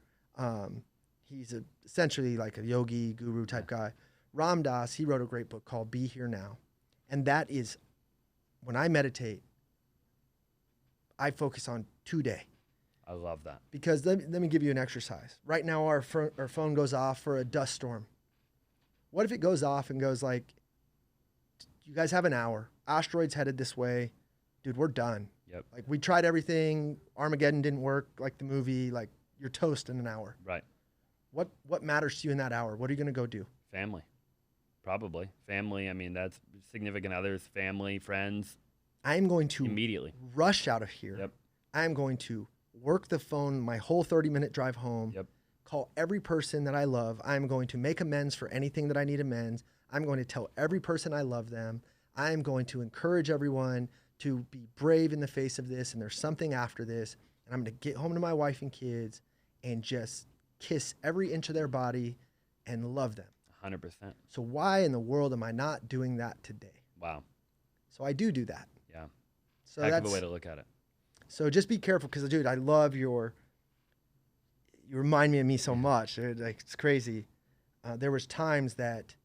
he's essentially like a yogi guru type guy. Ram Dass, he wrote a great book called Be Here Now. And that is, when I meditate, I focus on today. I love that. Because let me give you an exercise. Right now, our phone goes off for a dust storm. What if it goes off and goes like, you guys have an hour. Asteroid's headed this way. Dude, we're done. Yep. Like, we tried everything. Armageddon didn't work, like the movie. Like, you're toast in an hour. Right. What matters to you in that hour? What are you going to go do? Family. Probably. Family, I mean, that's significant others, family, friends. I am going to immediately rush out of here. Yep. I am going to work the phone my whole 30-minute drive home. Yep. Call every person that I love. I'm going to make amends for anything that I need amends. I'm going to tell every person I love them. I am going to encourage everyone to be brave in the face of this, and there's something after this. And I'm going to get home to my wife and kids and just kiss every inch of their body and love them. 100%. So why in the world am I not doing that today? Wow. So I do that. Yeah. So Heck that's of a way to look at it. So just be careful, because dude, I love you remind me of me so much. Like, it's crazy. There was times that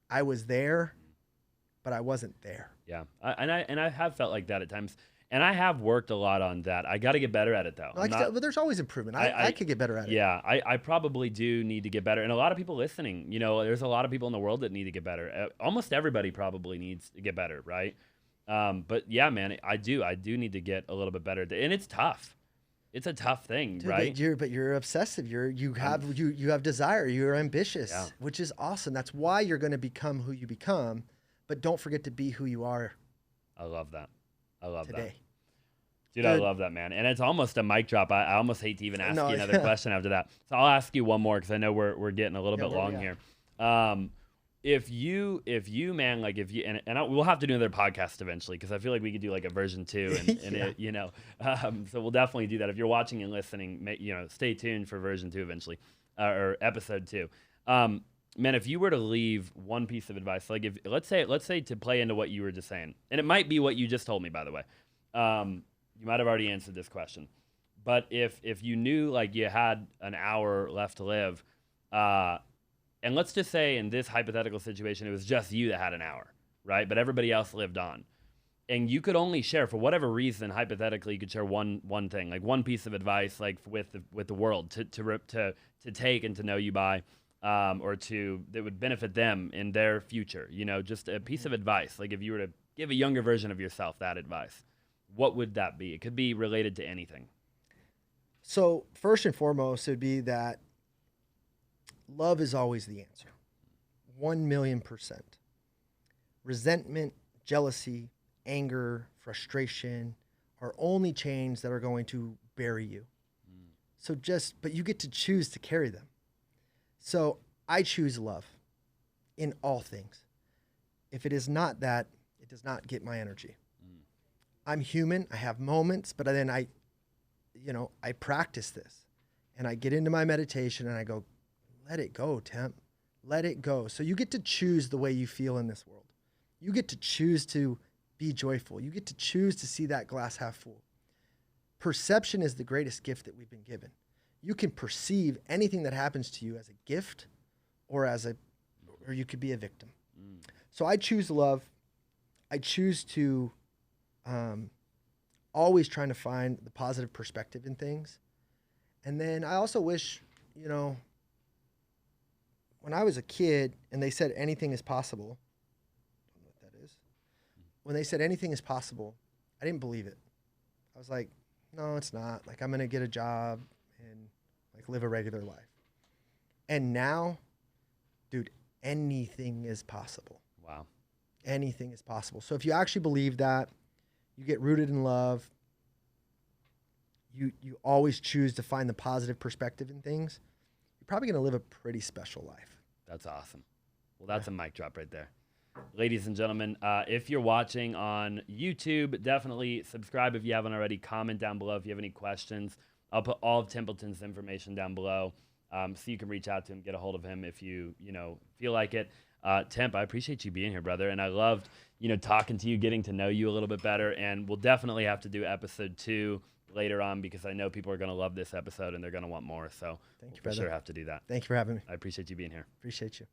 I was there, but I wasn't there. Yeah. I have felt like that at times. And I have worked a lot on that. I got to get better at it, though. But there's always improvement. I could get better at it. Yeah, I probably do need to get better. And a lot of people listening, there's a lot of people in the world that need to get better. Almost everybody probably needs to get better, right? But yeah, man, I do need to get a little bit better. And it's tough. It's a tough thing, Dude, right? But you're obsessive. You have desire. You're ambitious, Yeah. which is awesome. That's why you're going to become who you become. But don't forget to be who you are. I love that. I love today. that. Dude, I love that, man. And it's almost a mic drop. I almost hate to even ask you another question after that. So I'll ask you one more, because I know we're getting a little bit long here. If you man, like if you we'll have to do another podcast eventually, because I feel like we could do like a version 2 and so we'll definitely do that. If you're watching and listening, stay tuned for version 2 eventually, or episode 2. Man, if you were to leave one piece of advice, like if let's say to play into what you were just saying, and it might be what you just told me, by the way. You might have already answered this question, but if you knew like you had an hour left to live, and let's just say in this hypothetical situation, it was just you that had an hour, right? But everybody else lived on, and you could only share, for whatever reason, hypothetically, you could share one thing, like one piece of advice, like with the world to take and to know you by, or that would benefit them in their future. Just a piece of advice. Like if you were to give a younger version of yourself that advice, what would that be? It could be related to anything. So first and foremost, it would be that love is always the answer. 1,000,000%. Resentment, jealousy, anger, frustration are only chains that are going to bury you. So but you get to choose to carry them. So I choose love in all things. If it is not that, it does not get my energy. I'm human. I have moments, but then I practice this, and I get into my meditation and I go, let it go, Temp. Let it go. So you get to choose the way you feel in this world. You get to choose to be joyful. You get to choose to see that glass half full. Perception is the greatest gift that we've been given. You can perceive anything that happens to you as a gift or you could be a victim. So I choose love. I choose to always trying to find the positive perspective in things. And then I also wish, when I was a kid and they said anything is possible, I don't know what that is. When they said anything is possible, I didn't believe it. I was like, no, it's not. Like, I'm going to get a job and like live a regular life. And now, dude, anything is possible. Wow. Anything is possible. So if you actually believe that, you get rooted in love, you always choose to find the positive perspective in things, you're probably going to live a pretty special life. That's awesome. Well, that's a mic drop right there. Ladies and gentlemen, if you're watching on YouTube, definitely subscribe if you haven't already. Comment down below if you have any questions. I'll put all of Templeton's information down below, so you can reach out to him, get a hold of him if you feel like it. Temp, I appreciate you being here, brother, and I loved talking to you, getting to know you a little bit better, and we'll definitely have to do episode 2 later on because I know people are going to love this episode and they're going to want more. So thank you, for brother. sure have to do that. Thank you for having me. I appreciate you being here. Appreciate you.